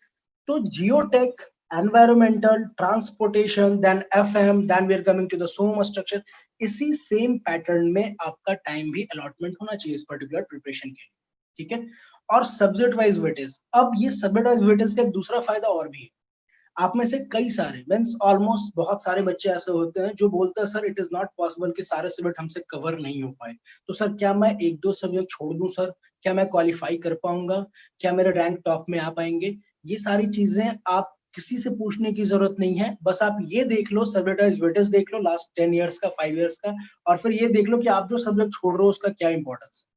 तो geotech, environmental, transportation, then FM, then we are coming to the SOM structure, इसी सेम पैटर्न में आपका टाइम भी अलॉटमेंट होना चाहिए इस पर्टिकुलर प्रिपरेशन के लिए। ठीक है, और सब्जेक्ट वाइज वेटेज, अब ये सब्जेक्ट वाइज वेटेज का एक दूसरा फायदा और भी है। आप में से कई सारे मीन्स ऑलमोस्ट बहुत सारे बच्चे ऐसे होते हैं जो बोलते हैं sir it is not possible कि सारे सब्जेक्ट हमसे कवर नहीं हो पाए, तो सर क्या मैं 1-2 सब्जेक्ट छोड़ दूं सर? क्या मैं क्वालिफाई कर पाऊंगा? क्या मेरे रैंक टॉप में आ पाएंगे? ये सारी चीजें आप किसी से पूछने की जरूरत नहीं है, बस आप ये देख लो, सब्जेक्ट वाइज वेटेज देख लो लास्ट 10 ईयर्स का, 5 ईयर्स का, और फिर ये देख लो कि आप जो सब्जेक्ट छोड़ रहे हो उसका क्या इंपॉर्टेंस है।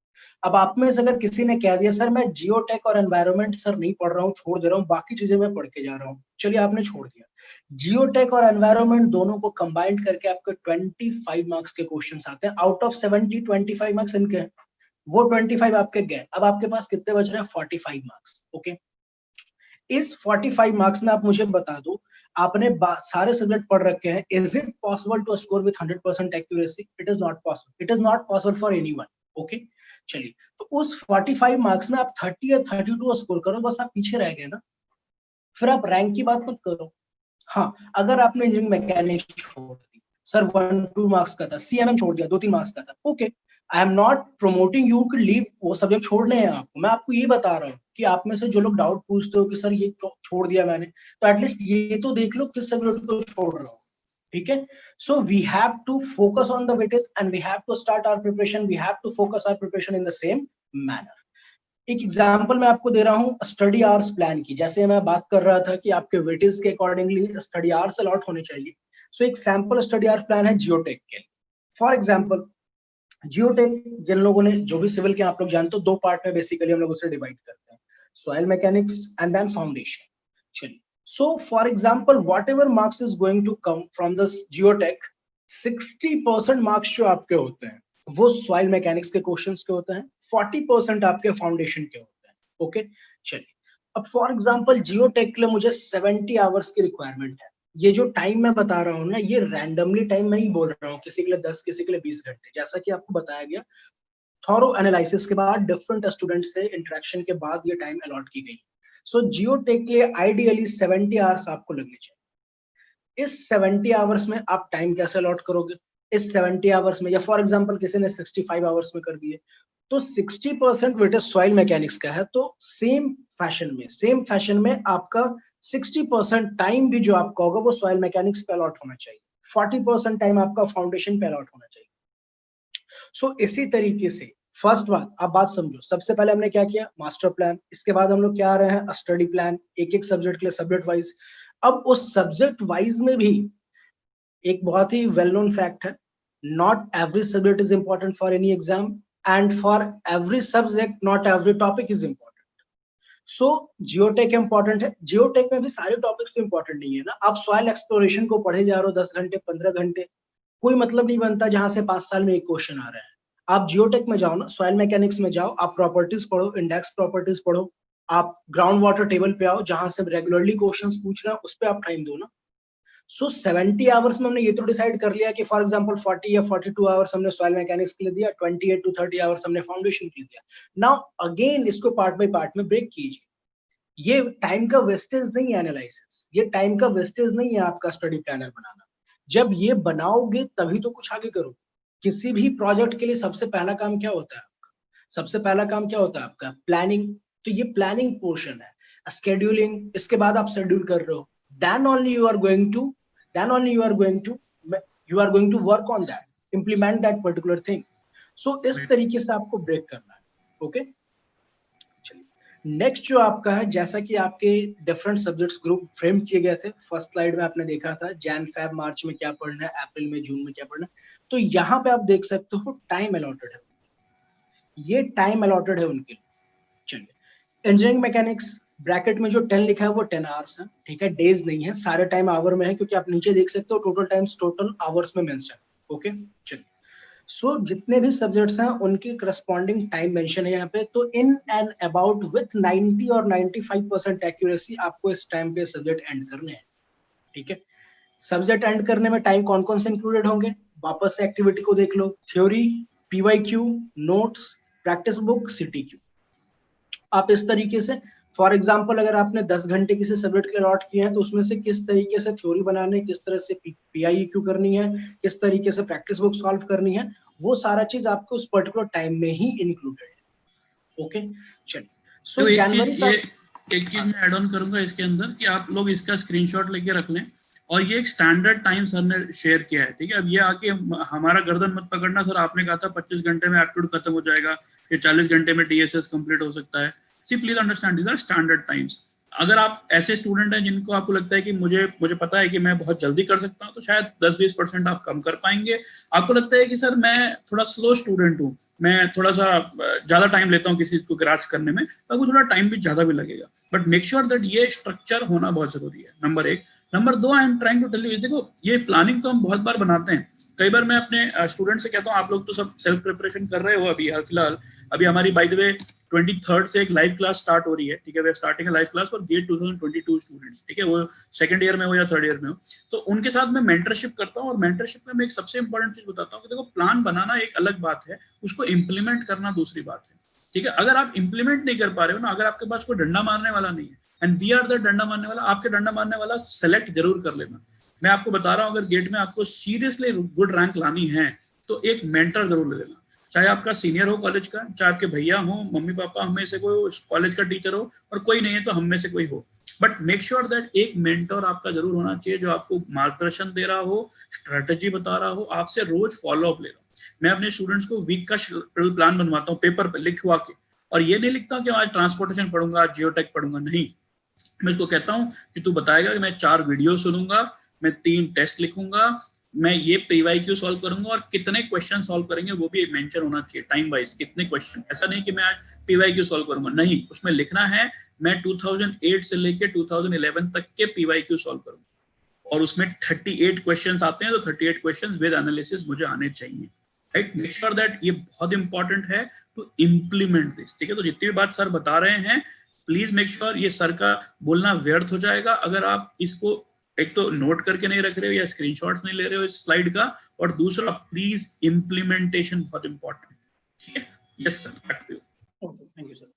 अब आप में से अगर किसी ने कह दिया सर मैं जियोटेक और एनवायरमेंट सर नहीं पढ़ रहा हूँ, छोड़ दे रहा हूँ, बाकी चीजें मैं पढ़ के जा रहा हूँ, चलिए आपने छोड़ दिया, जियोटेक और एनवायरमेंट दोनों को कंबाइंड करके आपके 25 मार्क्स के क्वेश्चंस आते हैं। आउट ऑफ 70 25 मार्क्स इनके हैं, वो 25 आपके गए। अब आपके पास कितने बच रहे हैं? 45 मार्क्स। ओके, इस 45 मार्क्स में आप मुझे बता दो, आपने सारे सब्जेक्ट पढ़ रखे हैं, is it possible to score with 100% accuracy? It is not possible, it is not possible for anyone. Okay, चलिए, तो उस 45 मार्क्स में आप 30 या 32 स्कोर करो, बस आप पीछे रह गए ना। फिर आप रैंक की बात मत करो। हाँ, अगर आपने इंजीनियरिंग मैकेनिक्स छोड़ दी, सर 1-2 मार्क्स का था, सीएमएम छोड़ दिया 2-3 मार्क्स का था, okay, I am not promoting you कि लीव वो सब्जेक्ट छोड़ने हैं आपको, मैं आपको ये बता रहा हूँ कि आप में से जो लोग डाउट पूछते हो कि सर ये क्यों छोड़ दिया मैंने, तो एटलीस्ट ये तो देख लो किस सब्जेक्ट को छोड़ रहा हूँ, ठीक है। So we have to focus on the weightage and we have to start our preparation, we have to focus our preparation in the same manner. एक एग्जांपल मैं आपको दे रहा हूँ स्टडी आवर्स प्लान की। जैसे मैं बात कर रहा था कि आपके वेटेज के अकॉर्डिंगली स्टडी आवर्स अलॉट होने चाहिए। सो एक सैंपल स्टडी आवर प्लान है जियोटेक के लिए। फॉर एग्जांपल जियोटेक, जिन लोगों ने जो भी सिविल के आप लोग जानते हो, दो पार्ट में बेसिकली हम लोग उसे डिवाइड करते हैं, soil mechanics and then foundation. चलिए, so for example whatever marks is going to come from the geotech, 60% marks जो आपके होते हैं वो सॉइल मैकेनिक्स के क्वेश्चंस के होते हैं, 40% आपके फाउंडेशन के होते हैं। ओके, चलिए, अब फॉर एग्जांपल जियोटेक के लिए मुझे 70 आवर्स की रिक्वायरमेंट है। ये जो टाइम मैं बता रहा हूँ ना, ये रैंडमली टाइम नहीं बोल रहा हूँ, किसी के लिए 10, किसी के लिए 20 घंटे, जैसा कि आपको बताया गया थॉरो एनालिसिस के बाद, डिफरेंट स्टूडेंट से इंटरेक्शन के बाद ये टाइम अलॉट की गई। सो जियोटेक के लिए आइडियली 70 आवर्स आपको लगने चाहिए। इस 70 आवर्स में आप टाइम कैसे अलॉट करोगे? इस 70 आवर्स में, या फॉर एग्जांपल किसी ने 65 आवर्स में कर दिए, तो 60% वेटेज सॉइल मैकेनिक्स का है, तो सेम फैशन में आपका 60% टाइम भी जो आपका होगा वो सॉइल मैकेनिक्स पे अलॉट होना चाहिए, 40% टाइम आपका फाउंडेशन पे अलॉट होना चाहिए। सो इसी तरीके से फर्स्ट बात आप बात समझो, सबसे पहले हमने क्या किया, मास्टर प्लान। इसके बाद हम लोग क्या आ रहे हैं, स्टडी प्लान, एक एक सब्जेक्ट के लिए सब्जेक्ट वाइज। अब उस सब्जेक्ट वाइज में भी एक बहुत ही वेल नोन फैक्ट है, not every subject is important for any exam and for every subject not every topic is important. So geotech important है, जियोटेक में भी सारे टॉपिक्स तो इंपॉर्टेंट नहीं है ना। आप सॉइल एक्सप्लोरेशन को पढ़े जा रहे हो 10 घंटे 15 घंटे, कोई मतलब नहीं बनता जहां से 5 साल में एक क्वेश्चन आ रहा है। आप जियोटेक में जाओ ना, सॉइल मैकेनिक्स में जाओ, आप प्रॉपर्टीज पढ़ो, इंडेक्स प्रॉपर्टीज पढ़ो, आप ग्राउंड वाटर टेबल पे आओ, जहां से रेगुलरली क्वेश्चंस पूछ रहे हैं उस पर आप टाइम दो ना। सो 70 आवर्स में हमने ये तो डिसाइड कर लिया कि फॉर एग्जांपल 40 या 42 आवर्स हमने सॉइल मैकेनिक्स के लिए दिया, 28 टू 30 आवर्स हमने फाउंडेशन के लिए दिया। नाउ अगेन इसको पार्ट बाय पार्ट में ब्रेक कीजिए। ये टाइम का वेस्टेज नहीं है एनालिसिस, ये टाइम का वेस्टेज नहीं है आपका स्टडी प्लानर बनाना। जब ये बनाओगे तभी तो कुछ आगे करोगे। किसी भी प्रोजेक्ट के लिए सबसे पहला काम क्या होता है आपका? सबसे पहला काम क्या होता है आपका? प्लानिंग। तो ये प्लानिंग पोर्शन है, स्केड्यूलिंग, इसके बाद आप शेड्यूल कर रहे हो, then only you are going to work on that, implement that particular thing. So इस तरीके से आपको ब्रेक करना है। ओके, नेक्स्ट जो आपका है, जैसा कि आपके डिफरेंट सब्जेक्ट्स ग्रुप फ्रेम किए गए थे, फर्स्ट स्लाइड में आपने देखा था जैन फेब मार्च में क्या पढ़ना है, अप्रैल में जून में क्या पढ़ना है, तो यहाँ पे आप देख सकते हो टाइम अलॉटेड है, ये टाइम अलॉटेड है उनके लिए। चलिए, इंजीनियरिंग मैकेनिक्स ब्रैकेट में जो 10 लिखा है वो 10 आवर्स है, ठीक है, डेज नहीं है, सारे टाइम आवर में है, क्योंकि आप नीचे देख सकते हो टोटल टाइम्स टोटल आवर्स में मेंशन। ओके, चलिए, सो जितने भी सब्जेक्ट्स हैं उनकी करस्पॉन्डिंग टाइम मेंशन है यहाँ पे। तो इन एंड अबाउट विथ 90 और 95% एक्यूरेसी आपको इस टाइम पे सब्जेक्ट एंड करने हैं, ठीक है। सब्जेक्ट एंड करने में टाइम कौन कौन से इंक्लूडेड होंगे, वापस से एक्टिविटी को देख लो, theory, PYQ, notes, practice book, CTQ. आप इस तरीके से फॉर एग्जाम्पल अगर आपने 10 घंटे किसी सब्जेक्ट के अलॉट किए हैं, तो उसमें से किस तरीके से थ्योरी बनाने, किस तरह से पीआईक्यू करनी है, किस तरीके से प्रैक्टिस बुक सॉल्व करनी है, वो सारा चीज आपको उस पर्टिकुलर टाइम में ही इंक्लूडेड है। ओके, चलिए, सो जनवरी का एक चीज मैं ऐड ऑन करूंगा इसके अंदर कि आप लोग इसका स्क्रीनशॉट लेके रख लें, और ये एक स्टैंडर्ड टाइम सर ने शेयर किया है, ठीक है। अब ये आके हमारा गर्दन मत पकड़ना, सर आपने कहा था 25 घंटे में एप्टीट्यूड खत्म हो जाएगा, फिर 40 घंटे में डीएसएस कंप्लीट हो सकता है। See please understand these are standard times. अगर आप ऐसे स्टूडेंट हैं जिनको आपको लगता है कि मुझे पता है कि मैं बहुत जल्दी कर सकता हूँ, तो शायद 10-20% आप कम कर पाएंगे। आपको लगता है कि सर मैं थोड़ा स्लो स्टूडेंट हूँ, मैं थोड़ा सा ज्यादा टाइम लेता हूँ किसी चीज को ग्रास्प करने में, तो आपको थोड़ा टाइम भी ज्यादा भी लगेगा, बट मेक श्योर दैट ये स्ट्रक्चर होना बहुत जरूरी है, number 1। Number 2, I am trying to tell you, देखो ये प्लानिंग तो हम बहुत बार बनाते हैं। कई बार मैं अपने स्टूडेंट से कहता हूँ आप लोग तो सब सेल्फ प्रिपरेशन कर रहे हो अभी फिलहाल, अभी हमारी बाय द वे 23rd से एक लाइव क्लास स्टार्ट हो रही है, ठीक है, we are starting a live class for GATE 2022 students, ठीक है, वो सेकंड ईयर में हो या थर्ड ईयर में हो, तो उनके साथ मैं मेंटरशिप करता हूँ। और मेंटरशिप में मैं एक सबसे इंपॉर्टेंट चीज बताता हूँ कि देखो प्लान बनाना एक अलग बात है, उसको इम्प्लीमेंट करना दूसरी बात है, ठीक है। अगर आप इम्प्लीमेंट नहीं कर पा रहे हो ना, अगर आपके पास कोई डंडा मारने वाला नहीं है, एंड वी आर द डंडा मारने वाला, आपके डंडा मारने वाला सेलेक्ट जरूर कर लेना। मैं आपको बता रहा हूँ, अगर गेट में आपको सीरियसली गुड रैंक लानी है तो एक मेंटर जरूर ले लेना। चाहे आपका सीनियर हो कॉलेज का, चाहे आपके भैया हो, मम्मी पापा, हम में से कोई कॉलेज का टीचर हो, और कोई नहीं है तो हम में से कोई हो, बट मेक श्योर दैट एक मेंटर आपका जरूर होना चाहिए जो आपको मार्गदर्शन दे रहा हो, स्ट्रेटेजी बता रहा हो, आपसे रोज फॉलो अप ले रहा हो। मैं अपने स्टूडेंट्स को वीक का प्लान बनवाता हूँ पेपर पे लिखवा के, और ये नहीं लिखता कि आज ट्रांसपोर्टेशन पढ़ूंगा, आज जियोटेक पढ़ूंगा, नहीं, मैं इसको कहता हूँ कि तू बताएगा कि मैं 4 वीडियो सुनूंगा, मैं 3 टेस्ट लिखूंगा, मैं ये पीवाईक्यू सॉल्व करूंगा, और कितने क्वेश्चन सॉल्व करेंगे वो भी मेंशन होना चाहिए टाइम वाइज, कितने क्वेश्चन। ऐसा नहीं कि मैं आज पीवाईक्यू सॉल्व करूंगा, नहीं, उसमें लिखना है मैं 2008 से लेके 2011 तक के पीवाईक्यू सॉल्व करूंगा, और उसमें 38 क्वेश्चंस आते हैं, तो 38 क्वेश्चंस विद एनालिसिस मुझे आने चाहिए, राइट। मेक श्योर दैट, ये बहुत इंपॉर्टेंट है टू इम्प्लीमेंट दिस, ठीक है। तो जितनी भी बात सर बता रहे हैं, प्लीज मेक श्योर, ये सर का बोलना व्यर्थ हो जाएगा अगर आप इसको एक तो नोट करके नहीं रख रहे हो या स्क्रीनशॉट्स नहीं ले रहे हो इस स्लाइड का, और दूसरा प्लीज इम्प्लीमेंटेशन बहुत इंपॉर्टेंट, ठीक है। Yes sir, back to you. Okay, thank you, sir.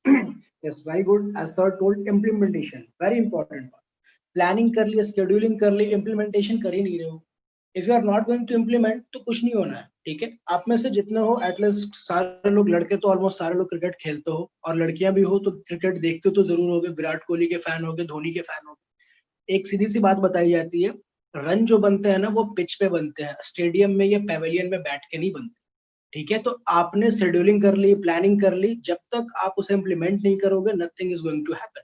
Yes, very good. As sir told, implementation very important part. Planning कर ली, scheduling कर ली, implementation कर ही नहीं रहे हो. If you are not going to implement, तो कुछ नहीं होना है, ठीक है। आप में से जितने हो, एटलीस्ट सारे लोग, लड़के तो ऑलमोस्ट सारे लोग क्रिकेट खेलते हो, और लड़कियां भी हो तो क्रिकेट देखते तो जरूर होगे, विराट कोहली के फैन होगे, धोनी के फैन होगे। एक सीधी सी बात बताई जाती है, रन जो बनते हैं ना वो पिच पे बनते हैं, स्टेडियम में या पेवेलियन में बैठ के नहीं बनते, ठीक है। तो आपने शेड्यूलिंग कर ली, प्लानिंग कर ली, जब तक आप उसे इंप्लीमेंट नहीं करोगे, nothing is going to happen.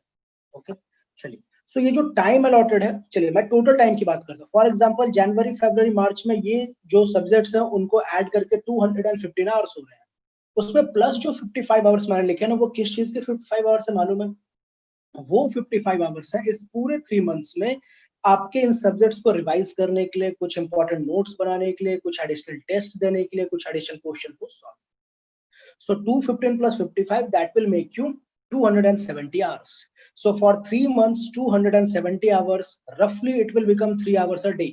Okay, चलिए। सो ये जो टाइम अलॉटेड है, चलिए मैं टोटल टाइम की बात करता हूँ। फॉर एग्जांपल जनवरी, फरवरी, मार्च में ये जो सब्जेक्ट्स हैं उनको ऐड करके 215 आवर्स हो रहे हैं। उसमें प्लस जो 55 आवर्स मैंने लिखे ना, वो किस चीज के 55 आवर्स है मालूम है? वो 55 आवर्स है इस पूरे 3 मंथ्स में आपके इन सब्जेक्ट्स को रिवाइज करने के लिए, कुछ इंपॉर्टेंट नोट्स बनाने के लिए, कुछ एडिशनल टेस्ट देने के लिए, कुछ एडिशनल क्वेश्चन को solve. So 215 plus 55, that will make you 270 hours. So for 3 months, 270 hours, roughly it will become 3 hours a day.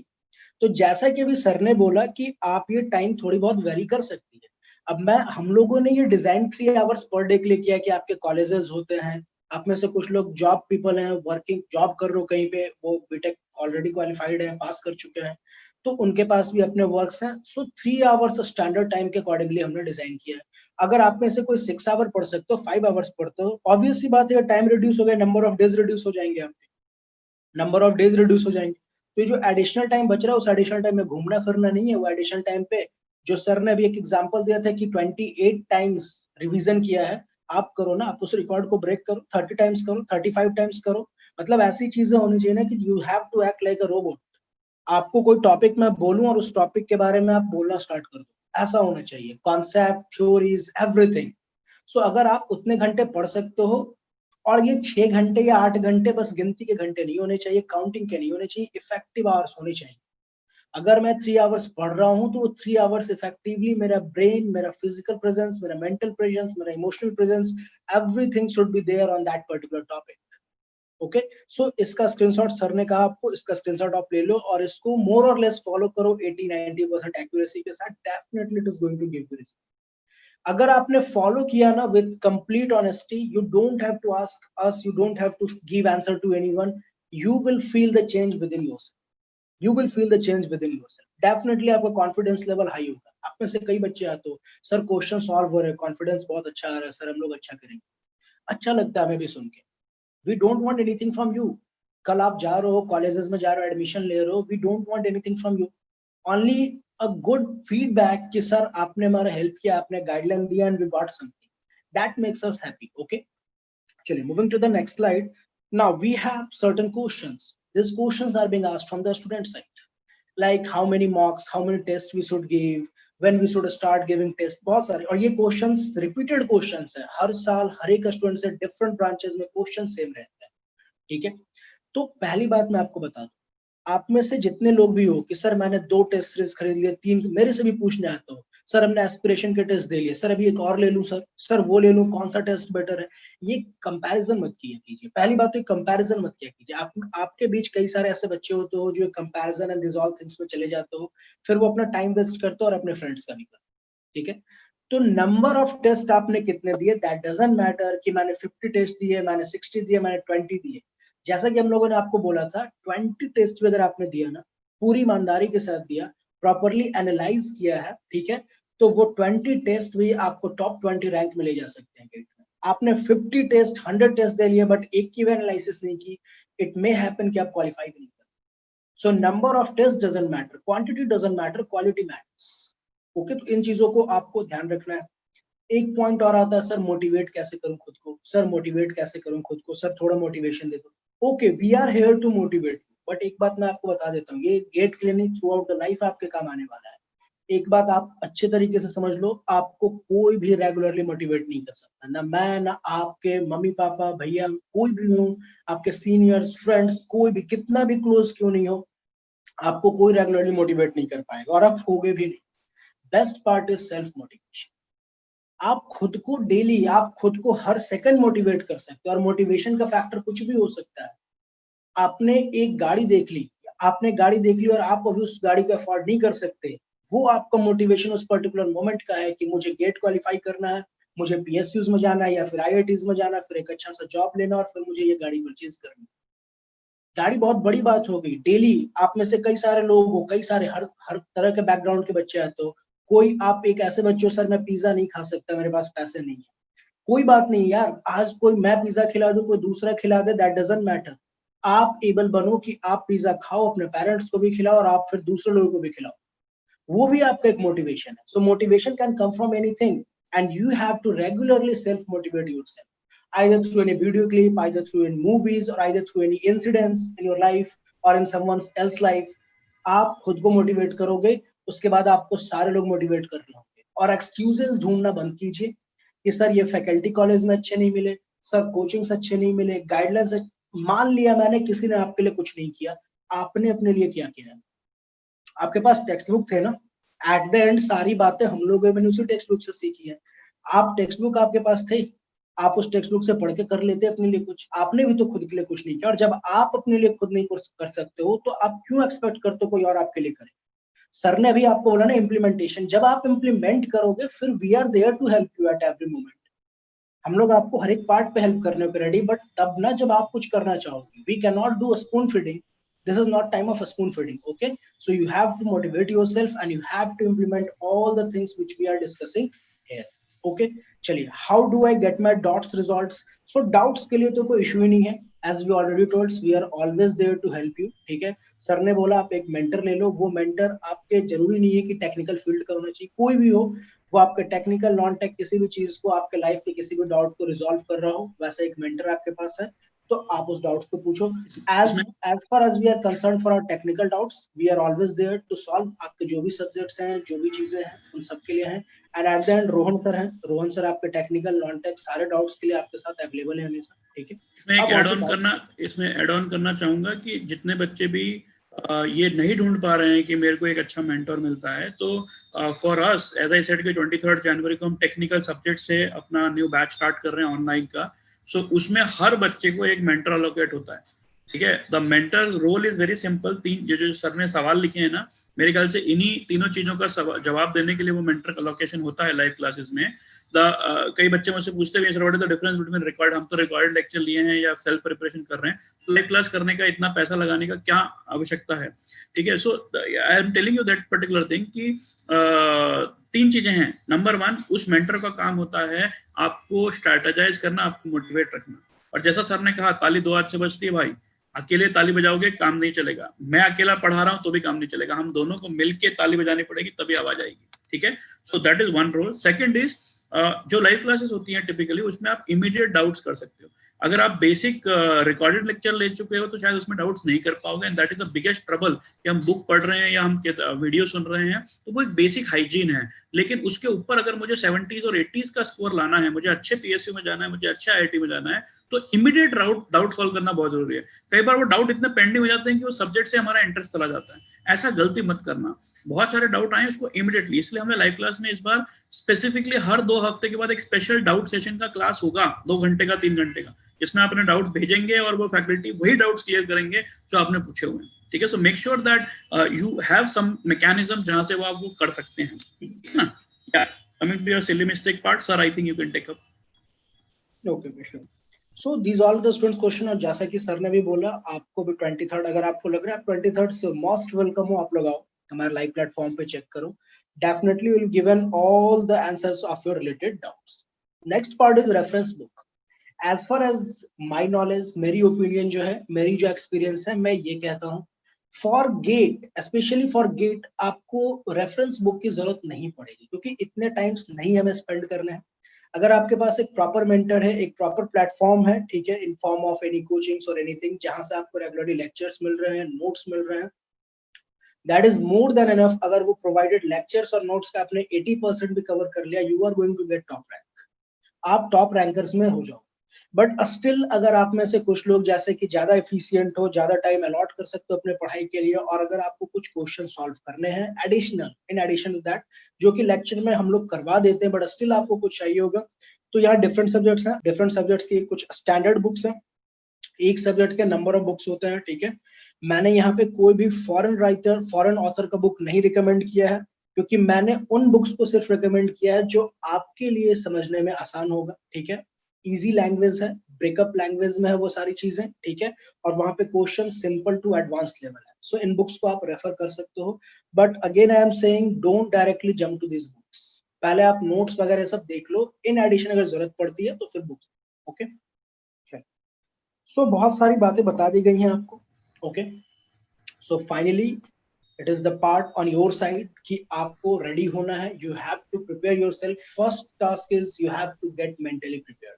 तो जैसा कि अभी सर ने बोला कि आप ये टाइम थोड़ी बहुत वेरी कर सकती है। अब हम लोगों ने ये डिजाइन 3 आवर्स पर डे के लिए किया कि आपके कॉलेजेस होते हैं, आप में से कुछ लोग जॉब पीपल हैं, वर्किंग जॉब कर रहे हो कहीं पे, वो बीटेक ऑलरेडी क्वालिफाइड है, पास कर चुके हैं, तो उनके पास भी अपने वर्क्स हैं। सो 3 आवर्स स्टैंडर्ड टाइम के अकॉर्डिंगली हमने डिजाइन किया है। अगर आप में से कोई 6 आवर पढ़ सकते हो, 5 आवर्स पढ़ते हो, ऑब्वियस सी बात है टाइम रिड्यूस हो गया, नंबर ऑफ डेज रिड्यूस हो जाएंगे, आपके नंबर ऑफ डेज रिड्यूस हो जाएंगे। तो जो एडिशनल टाइम बच रहा है, उस एडिशनल टाइम में घूमना फिरना नहीं है, वो एडिशनल टाइम पे जो सर ने अभी एक एग्जांपल दिया था कि 28 टाइम्स रिवीजन किया है, आप करो ना, आप उस रिकॉर्ड को ब्रेक करो, 30 टाइम्स करो, 35 टाइम्स करो। मतलब ऐसी चीजें होनी चाहिए ना कि you have to act like a robot. आपको कोई टॉपिक मैं बोलूं और उस टॉपिक के बारे में आप बोलना स्टार्ट कर दो, ऐसा होना चाहिए, कॉन्सेप्ट, थ्योरीज, एवरीथिंग। सो अगर आप उतने घंटे पढ़ सकते हो, और ये 6 घंटे या 8 घंटे बस गिनती के घंटे नहीं होने चाहिए, काउंटिंग के नहीं होने चाहिए, इफेक्टिव आवर्स होने चाहिए। अगर मैं 3 आवर्स पढ़ रहा हूं तो वो 3 आवर्स इफेक्टिवली मेरा ब्रेन, मेरा फिजिकल प्रेजेंस, मेरा मेंटल प्रेजेंस, मेरा emotional presence, everything should be there on that particular topic. Okay, so इसका स्क्रीनशॉट सर ने कहा आपको, इसका स्क्रीनशॉट आप ले लो और इसको मोर और लेस फॉलो करो 80-90% एक्यूरेसी के साथ, definitely it is going to give you result. अगर आपने फॉलो किया ना with complete honesty, you don't have to ask us, you don't have to give answer to anyone, you will feel the change with in yourself, you will feel the change with in yourself. Definitely आपका confidence level high होगा। आप में से कई बच्चे आते हो, sir question solve हो रहे हैं, कॉन्फिडेंस बहुत अच्छा आ रहा है, सर हम लोग अच्छा करेंगे। अच्छा लगता है हमें भी सुन के। We don't want anything from you. कल आप जा रहे हो, कॉलेजेस में जा रहे हो, एडमिशन ले रहे हो, we don't want anything from you. Only a good feedback कि सर आपने हमारा हेल्प किया, आपने गाइडलाइन दिया, and we got something. That makes us happy. Okay. चलिए, moving to the next slide. Now we have certain questions. These questions are being asked from the student side. Like how many mocks, how many tests we should give, when we should start giving test, बहुत सारे। और ये questions repeated questions है, हर साल हर एक student से different branches में question same रहता है, ठीक है। तो पहली बात मैं आपको बता दूं, आप में से जितने लोग भी हो कि सर मैंने 2 टेस्ट सीरीज खरीद लिए, 3, मेरे से भी पूछने आता हो, सर हमने एस्पिरेशन के टेस्ट दे लिए, सर अभी एक और ले लूं, सर वो ले लूं, कौन सा टेस्ट बेटर है, ये कंपैरिजन मत किया कीजिए। पहली बात तो कंपैरिजन मत किया कीजिए। आपके बीच कई सारे ऐसे बच्चे होते हो जो comparison and this all things में चले जाते हो, फिर वो अपना टाइम वेस्ट करते हो और अपने फ्रेंड्स का भी करते हो, ठीक है। तो नंबर ऑफ टेस्ट आपने कितने दिए, दैट डजंट मैटर कि मैंने 50 टेस्ट दिए, मैंने 60 दिए, मैंने 20 दिए। जैसा कि हम लोगों ने आपको बोला था, 20 टेस्ट भी अगर आपने दिया ना, पूरी ईमानदारी के साथ दिया, प्रॉपरली एनालाइज किया है, ठीक है, तो वो 20 टेस्ट भी आपको टॉप 20 रैंक में ले जा सकते हैं गेट में। आपने 50 टेस्ट 100 टेस्ट दे लिए बट एक की भी एनालिसिस नहीं की, इट मे हैपन कि आप क्वालिफाई भी नहीं कर। So number of test doesn't matter, quantity doesn't matter, quality matters. Okay, तो इन चीजों को आपको ध्यान रखना है। एक पॉइंट और आता है, सर मोटिवेट कैसे करूं खुद को, सर मोटिवेट कैसे करूं खुद को, सर थोड़ा मोटिवेशन दे दो। Okay, we are here to motivate, but एक बात मैं आपको बता देता हूँ, ये GATE clinic throughout the life आपके काम आने वाला है। एक बात आप अच्छे तरीके से समझ लो, आपको कोई भी रेगुलरली मोटिवेट नहीं कर सकता, ना मैं, ना आपके मम्मी पापा भैया, कोई भी हो, आपके सीनियर्स फ्रेंड्स, कोई भी कितना भी क्लोज क्यों नहीं हो, आपको कोई रेगुलरली मोटिवेट नहीं कर पाएगा और आप होगे भी नहीं। Best part is self motivation. आप खुद को डेली, आप खुद को हर सेकंड मोटिवेट कर सकते हो, और मोटिवेशन का फैक्टर कुछ भी हो सकता है। आपने एक गाड़ी देख ली, आपने गाड़ी देख ली और आप अभी उस गाड़ी को अफोर्ड नहीं कर सकते, वो आपका मोटिवेशन उस पर्टिकुलर मोमेंट का है कि मुझे गेट क्वालिफाई करना है, मुझे पीएसयूज में जाना है या फिर आईआईटीज में जाना है, फिर एक अच्छा सा जॉब लेना और फिर मुझे ये गाड़ी परचेज करनी है। गाड़ी बहुत बड़ी बात हो गई। डेली आप में से कई सारे लोग हो, कई सारे हर तरह के बैकग्राउंड के बच्चे हैं, तो कोई आप एक ऐसे बच्चे हो, सर मैं पिज्जा नहीं खा सकता, मेरे पास पैसे नहीं है। कोई बात नहीं यार, आज कोई मैं पिज्जा खिला दूं, कोई दूसरा खिला दे, दैट डजंट मैटर। आप एबल बनो कि आप पिज्जा खाओ, अपने पेरेंट्स को भी खिलाओ और आप फिर दूसरे लोगों को भी खिलाओ, वो भी आपका एक मोटिवेशन है। So motivation can come from anything and you have to regularly self motivate yourself, either through any video clip, either through any movies, or either through any incidents in your life or in someone else's life. आप खुद को motivate करोगे, उसके बाद आपको सारे लोग motivate कर रहे होंगे। और एक्सक्यूजेस ढूंढना बंद कीजिए कि सर ये फैकल्टी कॉलेज में अच्छे नहीं मिले, सर कोचिंग्स अच्छे नहीं मिले, गाइडलाइंस। मान लिया मैंने किसी ने आपके लिए कुछ नहीं किया, आपने अपने लिए क्या किया? आपके पास टेक्स्ट बुक थे ना, एट द एंड सारी बातें हम लोगों ने उसी टेक्स्ट बुक से सीखी है। आप टेक्स्ट बुक आपके पास थे, आप उस टेक्स्ट बुक से पढ़ के कर लेते अपने लिए कुछ। आपने भी तो खुद के लिए कुछ नहीं किया, और जब आप अपने लिए खुद नहीं कर सकते हो तो आप क्यों एक्सपेक्ट करते हो कोई और आपके लिए करे? सर ने अभी आपको बोला ना इम्प्लीमेंटेशन, जब आप इम्प्लीमेंट करोगे फिर we are there to help you at every moment. हम लोग आपको हर एक पार्ट पे हेल्प करने पे रेडी, बट तब ना जब आप कुछ करना चाहोगे। We can not do a spoon feeding, this is not time of a spoon feeding. Okay, so you have to motivate yourself and you have to implement all the things which we are discussing here. Okay, चलिए, how do I get my doubts results? So doubts के लिए तो कोई issue ही नहीं है, as we already told, we are always there to help you. ठीक है, sir ने बोला आप एक मेंटर ले लो, वो मेंटर आपके जरूरी नहीं है कि टेक्निकल फील्ड का होना चाहिए, कोई भी हो, वो आपके टेक्निकल नॉन टेक किसी भी चीज को, आपके लाइफ के किसी भी डाउट को रिजॉल्व कर रहा हो, वैसा एक मेंटर आपके पास है, तो आप उस डाउट्स को पूछो। as far as we are concerned for our technical doubts, we are always there to solve। आपके जो भी सब्जेक्ट्स हैं, जो भी चीजें हैं, उन सब के लिए हैं। And at the end Rohan sir हैं, रोहन सर आपके टेक्निकल नॉन टेक सारे डाउट्स के लिए आपके साथ अवेलेबल है हमेशा। ठीक है, इसमें ऐड ऑन करना चाहूंगा कि जितने बच्चे भी ये नहीं ढूंढ पा रहे हैं कि मेरे को एक अच्छा मेंटर मिलता है, तो for us as I said कि 23 जनवरी को हम टेक्निकल सब्जेक्ट से अपना न्यू बैच स्टार्ट कर रहे हैं ऑनलाइन का। सो उसमें हर बच्चे को एक मेंटर अलोकेट होता है। ठीक है, the mentor role is very simple. तीन जो सर ने सवाल लिखे हैं ना, मेरे ख्याल से इन्हीं तीनों चीजों का जवाब देने के लिए वो मेंटर अलोकेशन होता है लाइव क्लासेस में। कई बच्चे मुझसे पूछते हैं sir what is the difference between record, हम तो रिकॉर्डेड लेक्चर लिए हैं या सेल्फ प्रिपरेशन कर रहे हैं, तो लाइव क्लास करने का इतना पैसा लगाने का क्या आवश्यकता है? ठीक है, so I am telling you that particular thing कि तीन चीजें हैं। नंबर 1, उस मेंटर का काम होता है आपको स्ट्रेटेजाइज करना, आपको मोटिवेट रखना। और जैसा सर ने कहा, ताली दो हाथ से बजती है भाई, अकेले ताली बजाओगे काम नहीं चलेगा, मैं अकेला पढ़ा रहा हूं तो भी काम नहीं चलेगा, हम दोनों को मिलके ताली बजानी पड़ेगी तभी आवाज आएगी। ठीक है, so that is one role. Second is जो लाइव क्लासेस होती हैं टिपिकली, उसमें आप इमीडिएट डाउट्स कर सकते हो। अगर आप बेसिक रिकॉर्डेड लेक्चर ले चुके हो तो शायद उसमें डाउट्स नहीं कर पाओगे, and that is the biggest trouble कि हम बुक पढ़ रहे हैं या हम वीडियो सुन रहे हैं, तो वो एक बेसिक हाइजीन है, लेकिन उसके ऊपर अगर मुझे 70s और 80s का स्कोर लाना है, मुझे अच्छे पीएसयू में जाना है, मुझे अच्छे आईआईटी में जाना है, तो इमीडिएट डाउट सॉल्व करना बहुत जरूरी है। कई बार वो डाउट इतने पेंडिंग हो जाते हैं कि वो सब्जेक्ट से हमारा इंटरेस्ट चला जाता है। ऐसा गलती मत करना, बहुत सारे डाउट आए उसको इमीडिएटली, इसलिए हमने लाइव क्लास में इस बार स्पेसिफिकली हर 2 हफ्ते के बाद एक स्पेशल डाउट सेशन का क्लास होगा, 2 घंटे का 3 घंटे का, जिसमें अपने डाउट्स भेजेंगे और वो फैकल्टी वही डाउट्स क्लियर करेंगे जो आपने पूछे हुए हैं। ठीक है, so make sure that you have some mechanism जहां से वो आप वो कर सकते हैं। ठीक है ना? Coming to your silly mistake part, sir, I think you can take up. Okay, sure. So these all the students question, और जैसा कि सर ने भी बोला, आपको भी 23rd, अगर आपको लग रहा है 23rd से मोस्ट वेलकम हो, आप लोग आओ हमारे लाइव प्लेटफॉर्म पे, चेक करो। definitely will given all the answers of your related doubts. Next part is reference book. As far as my knowledge, मेरी ओपिनियन जो है, मेरी जो एक्सपीरियंस है, मैं ये कहता हूँ for GATE, specially for GATE, आपको रेफरेंस बुक की जरूरत नहीं पड़ेगी, क्योंकि इतने टाइम्स नहीं हमें स्पेंड करने हैं. अगर आपके पास एक प्रॉपर मेंटर है, एक प्रॉपर प्लेटफॉर्म है, ठीक है, in form of any coachings और एनीथिंग, जहां से आपको रेगुलरली लेक्चर्स मिल रहे हैं, नोट्स मिल रहे हैं, that is more than enough. अगर वो प्रोवाइडेड लेक्चर्स और नोट्स का आपने 80% भी कवर कर लिया, you are going to get top rank. आप टॉप रैंकर्स में हो जाओ. बट स्टिल अगर आप में से कुछ लोग जैसे कि ज्यादा एफिशिएंट हो, ज्यादा टाइम अलॉट कर सकते हो अपने पढ़ाई के लिए, और अगर आपको कुछ क्वेश्चन सॉल्व करने हैं additional, in addition to that, जो कि लेक्चर में हम लोग करवा देते हैं, बट स्टिल आपको कुछ चाहिए होगा, तो यहाँ डिफरेंट सब्जेक्ट्स हैं. डिफरेंट सब्जेक्ट्स की कुछ स्टैंडर्ड बुक्स हैं, एक सब्जेक्ट के नंबर ऑफ बुक्स होते हैं, ठीक है. मैंने यहाँ पे कोई भी फॉरेन राइटर, फॉरेन ऑथर का बुक नहीं रिकमेंड किया है, क्योंकि मैंने उन बुक्स को सिर्फ रिकमेंड किया है जो आपके लिए समझने में आसान होगा, ठीक है. इजी लैंग्वेज है, ब्रेकअप लैंग्वेज में है वो सारी चीजें, ठीक है, और वहां पे question simple to advance level है. सो इन बुक्स को आप रेफर कर सकते हो. But again I am saying, don't directly jump to this books. पहले आप नोट्स वगैरह सब देख लो, इन एडिशन अगर जरूरत पड़ती है तो फिर बुक्स. ओके, सो बहुत सारी बातें बता दी गई हैं आपको. Okay, so finally it is the part on your side कि आपको रेडी होना है. You have to prepare yourself. First task is you have to get mentally prepared.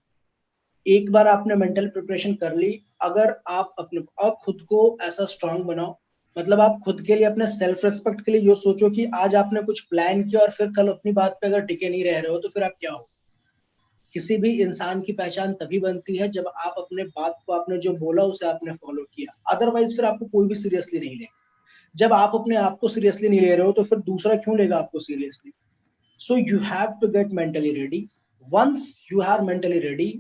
एक बार आपने मेंटल प्रिपरेशन कर ली, अगर आप अपने और खुद को ऐसा स्ट्रांग बनाओ, मतलब आप खुद के लिए, अपने सेल्फ रेस्पेक्ट के लिए ये सोचो कि आज आपने कुछ प्लान किया और फिर कल अपनी बात पे अगर टिके नहीं रह रहे हो तो फिर आप क्या हो. किसी भी इंसान की पहचान तभी बनती है जब आप अपने बात को, आपने जो बोला उसे आपने फॉलो किया. अदरवाइज फिर आपको कोई भी सीरियसली नहीं लेगा. जब आप अपने आप को सीरियसली नहीं ले रहे हो तो फिर दूसरा क्यों लेगा आपको seriously. So you have to get mentally ready. Once you are mentally ready,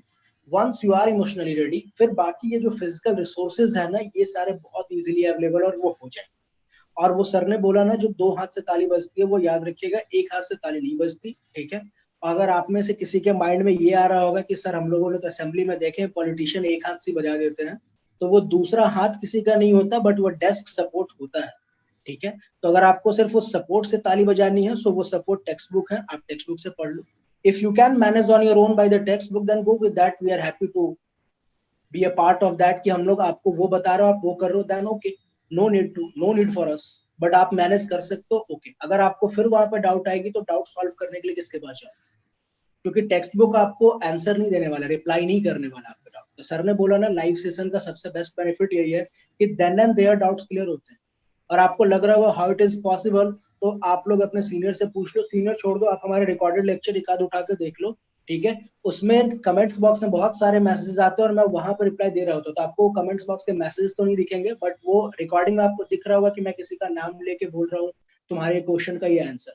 once you are emotionally ready, फिर बाकी ये जो फिजिकल रिसोर्सेज है ना, ये सारे बहुत इजीली अवेलेबल और वो हो जाए. और वो सर ने बोला ना, जो दो हाथ से ताली बजती है वो याद रखिएगा, एक हाथ से ताली नहीं बजती, ठीक है. अगर आप में से किसी के माइंड में ये आ रहा होगा कि सर हम लोगों ने तो असेंबली में देखे पॉलिटिशियन एक हाथ से बजा देते हैं, तो वो दूसरा हाथ किसी का नहीं होता, बट वो डेस्क सपोर्ट होता है, ठीक है. तो अगर आपको सिर्फ उस सपोर्ट से ताली बजानी है, सो वो सपोर्ट टेक्स्ट बुक है, आप टेक्स्ट बुक से पढ़ लो. If you can manage on your own by the text book, then go with that. We are happy to be a part of that, कि हम लोग आपको वो बता रहे हो, आप वो कर रहे हो, then okay, no need for us. But आप मैनेज कर सकते हो, ओके. अगर आपको फिर वहां पर डाउट आएगी तो डाउट सॉल्व करने के लिए किसके पास जाओ, क्योंकि टेक्स्ट बुक आपको आंसर नहीं देने वाला, रिप्लाई नहीं करने वाला आपका डाउट. तो सर ने बोला ना, लाइव सेशन का सबसे बेस्ट बेनिफिट यही है कि then and there doubts clear होते हैं. और आपको लग रहा होगा हाउ इट इज पॉसिबल, तो आप लोग अपने सीनियर से पूछ लो. सीनियर छोड़ दो, आप हमारे रिकॉर्डेड लेक्चर एक आध उठा के देख लो, ठीक है. उसमें कमेंट्स बॉक्स में बहुत सारे मैसेजेस आते हैं और मैं वहां पर रिप्लाई दे रहा होता हूँ, तो आपको कमेंट्स बॉक्स के मैसेजेस तो नहीं दिखेंगे, बट वो रिकॉर्डिंग में आपको दिख रहा होगा कि मैं किसी का नाम लेके बोल रहा हूँ तुम्हारे क्वेश्चन का ये आंसर.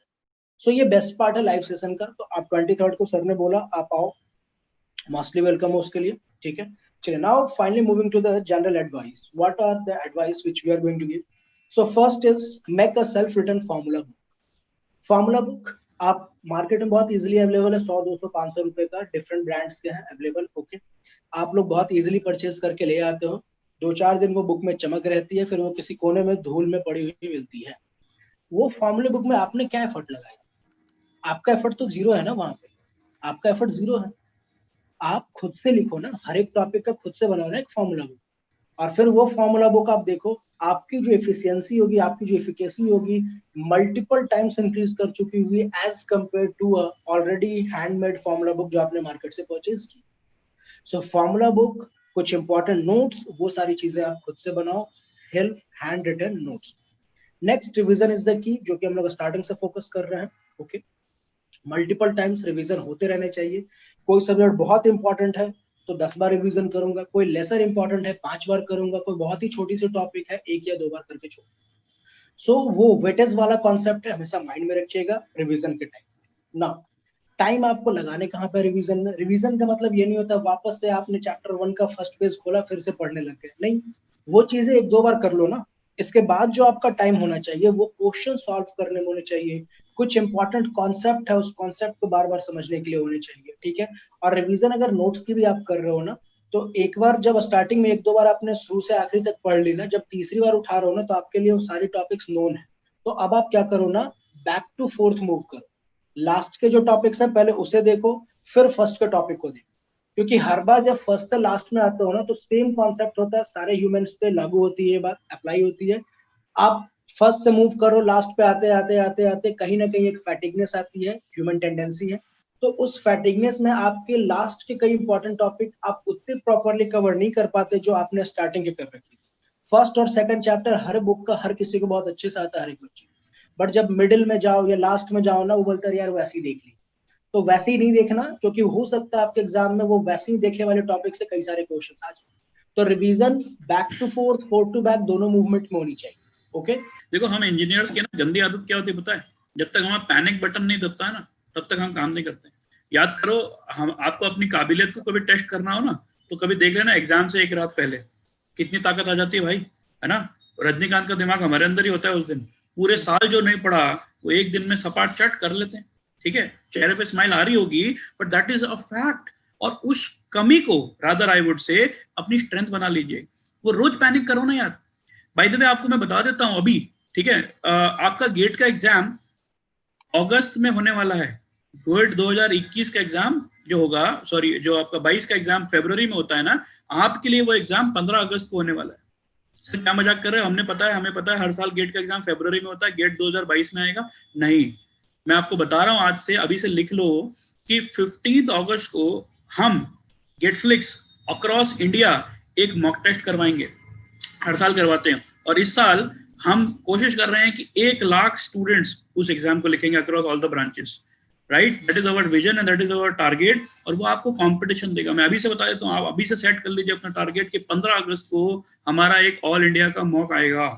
सो ये बेस्ट पार्ट है लाइव सेशन का. तो आप 23rd को सर ने बोला आप आओ, मोस्टली वेलकम हो उसके लिए, ठीक है. चलिए, now finally moving to the general advice. What are the advice which we are going to give. So first is make a self written formula book. Formula book आप मार्केट में बहुत easily available है, 100 200 500 रुपए का, different brands के हैं available, okay. आप लोग बहुत इजीली परचेज करके ले आते हो. 2-4 दिन वो बुक में चमक रहती है, फिर वो किसी कोने में धूल में पड़ी हुई मिलती है. वो फॉर्मूला बुक में आपने क्या एफर्ट लगाया, आपका एफर्ट तो जीरो है ना वहां पे. आपका एफर्ट जीरो है. आप खुद से लिखो ना, हर एक टॉपिक का खुद से बनाओ ना एक फॉर्मूला बुक. और फिर वो फॉर्मूला बुक आप देखो, आपकी जो एफिशिएंसी होगी, आपकी जो एफिकेसी होगी, मल्टीपल टाइम्स इंक्रीज कर चुकी हुई as compare to already handmade formula book जो आपने मार्केट से परचेज की. सो फॉर्मूला बुक, कुछ इंपॉर्टेंट नोट्स, वो सारी चीजें आप खुद से बनाओ, self hand written notes. Next, revision is the key, जो कि हम लोग स्टार्टिंग से फोकस कर रहे हैं, ओके. मल्टीपल टाइम्स रिवीजन होते रहने चाहिए. कोई सब्जेक्ट बहुत इंपॉर्टेंट है तो 10 बार रिवीजन करूंगा, कोई लेसर इंपॉर्टेंट है 5 बार करूंगा, कोई बहुत ही छोटी सी टॉपिक है 1 या 2 बार करके छोड़. सो वो वेटेज वाला कॉन्सेप्ट है, हमेशा माइंड में रखिएगा रिवीजन के टाइम. ना टाइम आपको लगाने कहाँ पे रिवीजन में. रिवीजन का मतलब ये नहीं होता वापस से आपने चैप्टर 1 का फर्स्ट पेज खोला फिर से पढ़ने लग गए, नहीं. वो चीजें 1-2 बार कर लो ना. इसके बाद जो आपका टाइम होना चाहिए वो क्वेश्चन सॉल्व करने में होने चाहिए. कुछ इंपॉर्टेंट कॉन्सेप्ट है, उस कॉन्सेप्ट को बार बार समझने के लिए होने चाहिए, ठीक है. और रिवीजन अगर नोट्स की भी आप कर रहे हो ना, तो एक बार जब स्टार्टिंग में 1-2 बार आपने शुरू से आखिरी तक पढ़ ली ना, जब तीसरी बार उठा रहे हो ना, तो आपके लिए वो सारी टॉपिक्स नोन है. तो अब आप क्या करो ना, बैक टू फोर्थ मूव करो, लास्ट के जो टॉपिक्स हैं पहले उसे देखो, फिर फर्स्ट के टॉपिक को देखो, क्योंकि हर बार जब फर्स्ट से लास्ट में आते हो ना तो सेम कॉन्सेप्ट होता है, सारे ह्यूमंस पे लागू होती है ये बात, अप्लाई होती है। आप फर्स्ट से मूव करो, लास्ट पे आते आते आते आते कहीं ना कहीं एक फैटिगनेस आती है, ह्यूमन टेंडेंसी है। तो उस फैटिगनेस में आपके लास्ट के कई इंपॉर्टेंट टॉपिक आप उतने प्रॉपरली कवर नहीं कर पाते जो आपने स्टार्टिंग के कर रखी थी। फर्स्ट और सेकंड चैप्टर हर बुक का हर किसी को बहुत अच्छे से आता है, हर एक बच्चे, बट जब मिडिल में जाओ या लास्ट में जाओ ना, वो बोलते हैं यार वैसे ही देख ली। तो वैसे ही नहीं देखना, क्योंकि हो सकता है आपके एग्जाम में वो वैसे ही देखे वाले टॉपिक से कई सारे क्वेश्चन आ जाए। तो revision back to forth, forth to back, दोनों मूवमेंट में होनी चाहिए। ओके देखो हम इंजीनियर्स की ना गंदी आदत क्या होती है पता है, जब तक हमारा पैनिक बटन नहीं दबता है ना तब तक हम काम नहीं करते। याद करो, हम आपको अपनी काबिलियत को कभी टेस्ट करना हो ना तो कभी देख लेना एग्जाम से एक रात पहले कितनी ताकत आ जाती है भाई, है ना। रजनीकांत का दिमाग हमारे अंदर ही होता है उस दिन, पूरे साल जो नहीं पढ़ा वो एक दिन में सपाट चट कर लेते हैं, ठीक है। चेहरे पे स्माइल आ रही होगी but that is a fact. और उस कमी को रादर आई वुड से अपनी स्ट्रेंथ बना लीजिए। वो रोज पैनिक करो ना यार। बाय द वे आपको मैं बता देता हूं अभी, ठीक है, आपका गेट का एग्जाम अगस्त में होने वाला है। गेट 2021 का एग्जाम जो होगा, सॉरी जो आपका 22 का एग्जाम फरवरी में होता है ना, आपके लिए वो एग्जाम 15 अगस्त को होने वाला है। सर क्या मजाक कर रहे हो, हमने पता है, हमें पता है हर साल गेट का एग्जाम फरवरी में होता है, गेट 2022 में आएगा। नहीं, मैं आपको बता रहा हूं आज से, अभी से लिख लो कि 15 अगस्त को हम गेटफ्लिक्स अक्रॉस इंडिया एक मॉक टेस्ट करवाएंगे। हर साल करवाते हैं और इस साल हम कोशिश कर रहे हैं कि 1 लाख स्टूडेंट्स उस एग्जाम को लिखेंगे across all the branches, right. That is our vision and that is our target. और वो आपको कंपटीशन देगा। मैं अभी से बता देता हूँ, आप अभी से सेट कर लीजिए अपना टारगेट कि 15 अगस्त को हमारा एक ऑल इंडिया का मॉक आएगा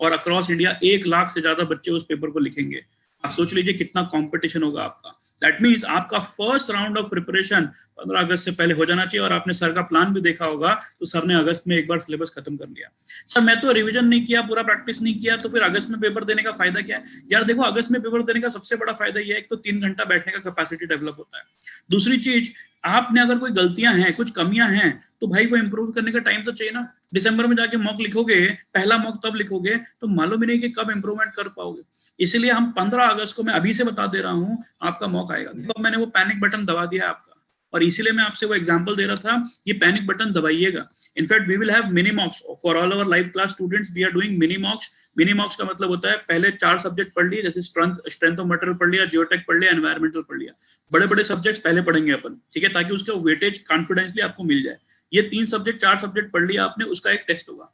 और अक्रॉस इंडिया 1 लाख से ज्यादा बच्चे उस पेपर को लिखेंगे। आप सोच लीजिए कितना कंपटीशन होगा आपका। दैट मीन्स आपका फर्स्ट राउंड ऑफ प्रिपरेशन 15 अगस्त से पहले हो जाना चाहिए। और आपने सर का प्लान भी देखा होगा, तो सर ने अगस्त में एक बार सिलेबस खत्म कर लिया। सर मैं तो रिवीजन नहीं किया, पूरा प्रैक्टिस नहीं किया, तो फिर अगस्त में पेपर देने का फायदा क्या है? यार देखो, अगस्त में पेपर देने का सबसे बड़ा फायदा ये है, एक तो 3 घंटा बैठने का कैपेसिटी डेवलप होता है। दूसरी चीज, आपने अगर कोई गलतियां हैं, कुछ कमियां हैं, तो भाई वो इंप्रूव करने का टाइम तो चाहिए ना। दिसंबर में जाके मॉक लिखोगे, पहला मॉक तब लिखोगे तो मालूम ही नहीं कि कब इंप्रूवमेंट कर पाओगे। इसलिए हम 15 अगस्त को, मैं अभी से बता दे रहा हूँ, आपका मॉक आएगा। तो मैंने वो पैनिक बटन दबा दिया आपका, और इसीलिए मैं आपसे वो एग्जांपल दे रहा था, ये पैनिक बटन दबाइएगा। In fact we will have mini mocks for all our live class students. We are doing mini mocks. Mini mocks का मतलब होता है पहले 4 सब्जेक्ट पढ़ लिए, जैसे स्ट्रेंथ ऑफ मटेरियल पढ़ लिया, जियोटेक पढ़ लिया, एनवायरमेंटल पढ़ लिया। बड़े बड़े सब्जेक्ट्स पहले पढ़ेंगे अपन, ठीक है, ताकि उसका वेटेज कॉन्फिडेंसली आपको मिल जाए। ये 3 सब्जेक्ट 4 सब्जेक्ट पढ़ लिया आपने, उसका एक टेस्ट होगा,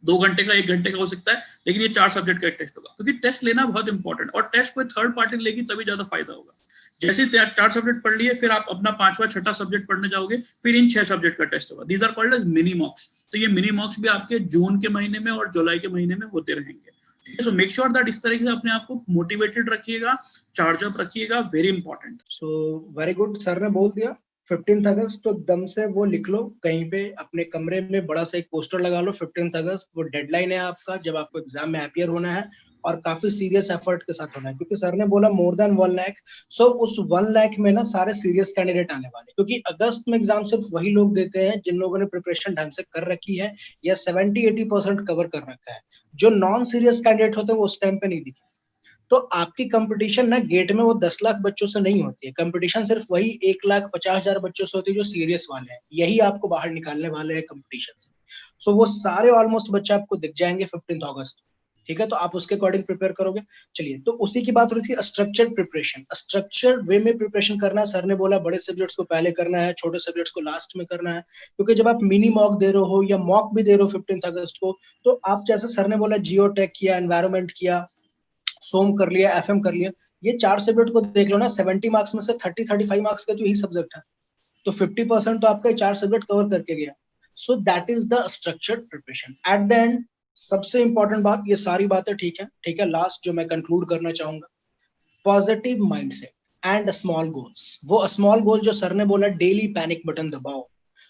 2 घंटे का, 1 घंटे का हो सकता है, लेकिन ये 4 सब्जेक्ट का एक टेस्ट होगा। क्योंकि टेस्ट लेना बहुत इंपॉर्टेंट, और टेस्ट कोई थर्ड पार्टी लेगी तभी ज्यादा फायदा होगा। जैसे 4 सब्जेक्ट पढ़ लिए, फिर आप अपना 5वां 6ठा सब्जेक्ट पढ़ने जाओगे, फिर इन 6 सब्जेक्ट का टेस्ट होगा। These are called as mini mocks. तो ये मिनी मॉक्स भी आपके जून के महीने में और जुलाई के महीने में होते रहेंगे। सो मेक श्योर दैट इस तरीके से अपने आप को मोटिवेटेड रखिएगा, चार्ज अप रखिएगा, वेरी इंपॉर्टेंट। सो वेरी गुड, सर ने बोल दिया 15 अगस्त, तो दम से वो लिख लो कहीं पे अपने कमरे में, बड़ा सा एक पोस्टर लगा लो। 15 अगस्त वो डेडलाइन है आपका, जब आपको एग्जाम में अपीयर होना है, और काफी सीरियस एफर्ट के साथ होना है, क्योंकि सर ने बोला मोर देन 1 लाख। सो उस 1 लाख में ना सारे सीरियस कैंडिडेट आने वाले, क्योंकि अगस्त में एग्जाम सिर्फ वही लोग देते हैं जिन लोगों ने प्रिपरेशन ढंग से कर रखी है या 70-80% कवर कर रखा है। जो नॉन सीरियस कैंडिडेट होते हैं वो उस टाइम पे नहीं दिखे। तो आपकी कंपटीशन ना गेट में वो 10 लाख बच्चों से नहीं होती है, कंपटीशन सिर्फ वही 1,50,000 बच्चों से होती है जो सीरियस वाले हैं। यही आपको बाहर निकालने वाले हैं कंपटीशन से। सो वो सारे ऑलमोस्ट बच्चे आपको दिख जाएंगे 15 अगस्त, ठीक है। तो आप उसके अकॉर्डिंग प्रिपेयर करोगे। चलिए, तो उसी की बात हो रही थी, स्ट्रक्चर्ड प्रिपरेशन। स्ट्रक्चर्ड वे में प्रिपरेशन करना, सर ने बोला बड़े सब्जेक्ट्स को पहले करना है, छोटे सब्जेक्ट्स को लास्ट में करना है। क्योंकि जब आप मिनी मॉक दे रहे हो या मॉक भी दे रहे हो 15 अगस्त को, तो आप जैसे सर ने बोला जियोटेक किया, एनवायरमेंट किया, सोम कर लिया, एफएम कर लिया, ये 4 सब्जेक्ट को देख लो ना, 70 मार्क्स में से 30-35 मार्क्स का तो यही सब्जेक्ट है। तो 50% तो आपका 4 सब्जेक्ट कवर करके गया। सो that is the structured preparation. Eight the and सबसे इंपॉर्टेंट बात, ये सारी बातें ठीक है, ठीक है, लास्ट जो मैं कंक्लूड करना चाहूंगा, positive mindset and small goals. वो स्मॉल गोल जो सर ने बोला, डेली पैनिक बटन दबाओ।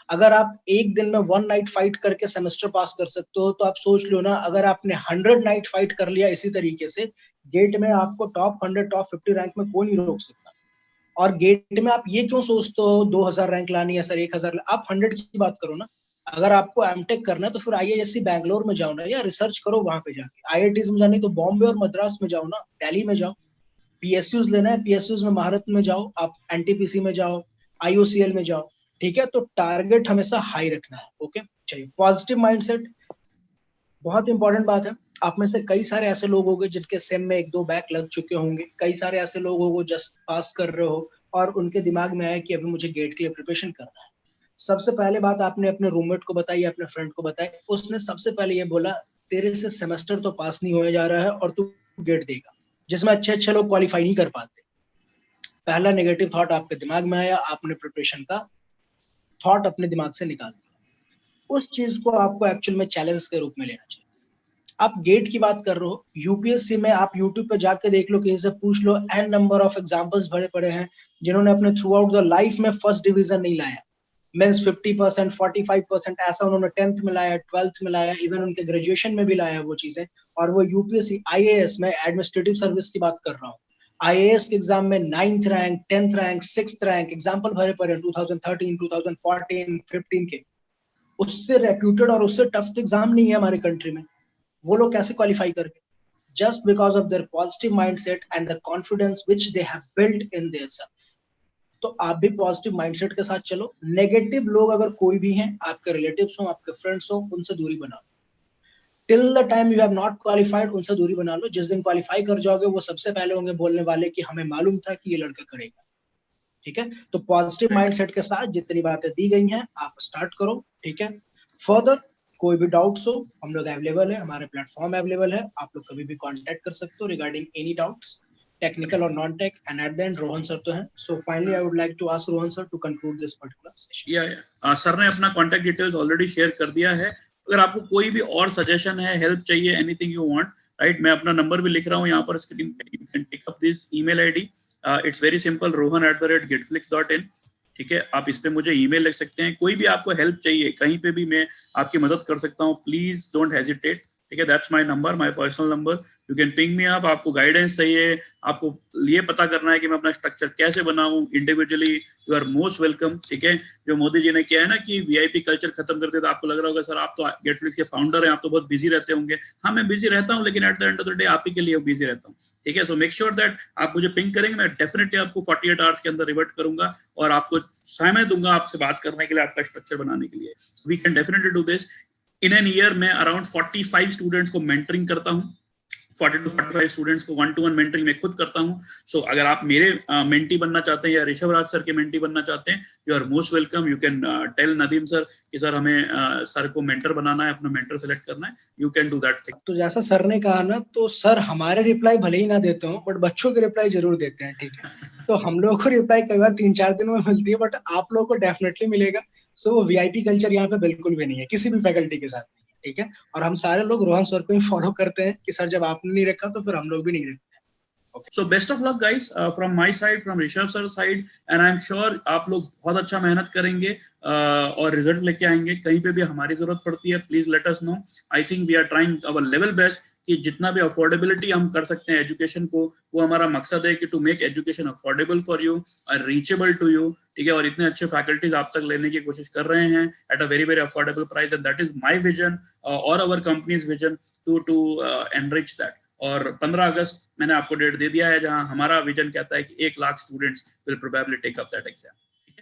अगर आप एक दिन में 1 नाइट फाइट करके सेमेस्टर पास कर सकते हो, तो आप सोच लो ना, अगर आपने 100 नाइट फाइट कर लिया इसी तरीके से, गेट में आपको टॉप 100 टॉप 50 रैंक में कोई नहीं रोक सकता। और गेट में आप ये क्यों सोचते हो 2000 रैंक लानी है सर, 1000, आप 100 की बात करो ना। अगर आपको एमटेक करना है तो फिर आईआईएससी बैंगलोर में जाओ ना, या रिसर्च करो वहां पे जाके। आईआईटीज में जानी तो बॉम्बे और मद्रास में जाओ ना, दिल्ली में जाओ। PSUs लेना है, PSUs में महारत में जाओ, आप NTPC में जाओ, IOCL में जाओ, ठीक है। तो टारगेट हमेशा हाई रखना है, ओके। चलिए, पॉजिटिव माइंडसेट बहुत इंपॉर्टेंट बात है। आप में से कई सारे ऐसे लोग होंगे जिनके सेम में 1-2 बैक लग चुके होंगे, कई सारे ऐसे लोग होंगे जस्ट पास कर रहे हो और उनके दिमाग में आया कि अभी मुझे गेट के लिए प्रिपरेशन करना है। सबसे पहले बात आपने अपने रूममेट को बताई, अपने फ्रेंड को बताई, उसने सबसे पहले ये बोला तेरे से सेमेस्टर तो पास नहीं होने जा रहा है और तू गेट देगा, जिसमें अच्छे लोग क्वालिफाई नहीं कर पाते। पहला नेगेटिव थॉट आपके दिमाग में आया, आपने प्रिपरेशन का थॉट अपने दिमाग से निकाल दिया। उस चीज को आपको एक्चुअल में चैलेंज के रूप में लेना चाहिए। आप गेट की बात कर रहे हो, यूपीएससी में आप यूट्यूब पे जाके देख लो, किसी से पूछ लो, एन नंबर ऑफ एग्जांपल्स भरे पड़े हैं जिन्होंने अपने थ्रू आउट द लाइफ में फर्स्ट डिवीजन नहीं लाया। मीन्स 50%, 45% ऐसा उन्होंने 10th में लाया, 12th में लाया, इवन उनके ग्रेजुएशन में भी लाया वो चीजें। और वो यूपीएससी आईएएस में, एडमिनिस्ट्रेटिव सर्विस की बात कर रहा हूँ, आईएएस के एग्जाम में 9th rank, 10th rank, 6th rank, example भरे पड़े 2013, 2014, 15 के। उससे रेप्यूटेड और उससे टफ एग्जाम नहीं है हमारे कंट्री में। वो लोग कैसे क्वालिफाई करके? Just because of their positive mindset and the confidence which they have built in theirself. तो आप भी पॉजिटिव माइंडसेट के साथ चलो। नेगेटिव लोग अगर कोई भी हैं, आपके रिलेटिव्स हो, आपके फ्रेंड्स हो, उनसे दूरी बना लो। Till the time you have not qualified, उनसे दूरी बना लो। जिस दिन क्वालिफाई कर जाओगे, वो सबसे पहले होंगे बोलने वाले कि हमें मालूम था कि ये लड़का करेगा, ठीक है। तो पॉजिटिव माइंडसेट के साथ जितनी बातें दी गई हैं आप स्टार्ट करो, ठीक है। फर्दर कोई भी डाउट्स हो, हम लोग अवेलेबल है, हमारे प्लेटफॉर्म अवेलेबल है, आप लोग कभी भी कांटेक्ट कर सकते हो रिगार्डिंग एनी डाउट्स, टेक्निकल और non tech. And at the end Rohan sir तो हैं। So finally I would like to ask Rohan sir to conclude this particular session. Sir ने अपना कॉन्टेक्ट डिटेल्स ऑलरेडी शेयर कर दिया है। अगर आपको कोई भी और सजेशन है, हेल्प चाहिए, एनीथिंग यू वांट, राइट, मैं अपना नंबर भी लिख रहा हूँ यहाँ पर स्क्रीन पे, you can tick up this email ID, it's very simple, rohan@getflix.in, ठीक है। आप इस पे मुझे ईमेल लिख सकते हैं। कोई भी आपको हेल्प चाहिए, कहीं पे भी मैं आपकी मदद कर सकता हूँ, प्लीज डोंट हेजिटेट, ठीक है। That's my number, my personal number, you can ping me up. आपको गाइडेंस चाहिए, आपको ये पता करना है कि मैं अपना स्ट्रक्चर कैसे बनाऊं individually, you are most welcome, ठीक है। जो मोदी जी ने किया है ना कि वीआईपी कल्चर खत्म कर दिया, तो आपको लग रहा होगा सर आप तो गेटफ्लिक्स के फाउंडर हैं, आप तो बहुत बिजी रहते होंगे। हाँ, मैं बिजी रहता हूँ, लेकिन eight the end of the day आप ही के लिए बिजी रहता हूँ, ठीक है। सो मेक श्योर दैट आप मुझे पिंग करेंगे, मैं डेफिनेटली आपको 48 आवर्स के अंदर रिवर्ट करूंगा और आपको समय दूंगा आपसे बात करने के लिए, आपका स्ट्रक्चर बनाने के लिए। We can definitely do this. In an year मैं अराउंड 45 स्टूडेंट्स को मेंटरिंग करता हूँ, 40 to 45 स्टूडेंट्स को 1-to-1 मेंटरिंग मैं खुद करता हूँ। सो अगर आप मेरे मेंटी बनना चाहते हैं या ऋषभ राज सर के मेंटी बनना चाहते हैं, you are most welcome. You can tell Nadeem sir कि सर हमें सर को मेंटर बनाना है, अपना मेंटर सेलेक्ट करना है, you can do that thing. तो जैसा सर ने कहा ना, तो सर हमारे रिप्लाई भले ही ना देते हो, बट बच्चों के रिप्लाई जरूर देते हैं, ठीक है। तो हम लोगों को रिप्लाई कई बार 3-4 दिन में मिलती है, बट आप लोगों को डेफिनेटली मिलेगा। सो वीआईपी कल्चर यहाँ पे बिल्कुल भी नहीं है, किसी भी फैकल्टी के साथ नहीं है, ठीक है। और हम सारे लोग रोहन सर को ही फॉलो करते हैं कि सर जब आपने नहीं रखा तो फिर हम लोग भी नहीं रखते। Okay. So best of luck guys from my side, from Rishabh sir side, and I'm sure आप लोग बहुत अच्छा मेहनत करेंगे और रिजल्ट लेके आएंगे। कहीं पे भी हमारी जरूरत पड़ती है, please let us know. I think we are trying our level best कि जितना भी अफोर्डेबिलिटी हम कर सकते हैं एजुकेशन को, वो हमारा मकसद है कि to make education affordable for you और रीचेबल टू यू, ठीक है। और इतने अच्छे फैकल्टीज आप तक लेने की कोशिश कर रहे हैं at a very very affordable price, and that is my vision और our company's vision to enrich that. और 15 अगस्त मैंने आपको डेट दे दिया है, जहां हमारा विजन कहता है कि 1 lakh students will probably take up that exam.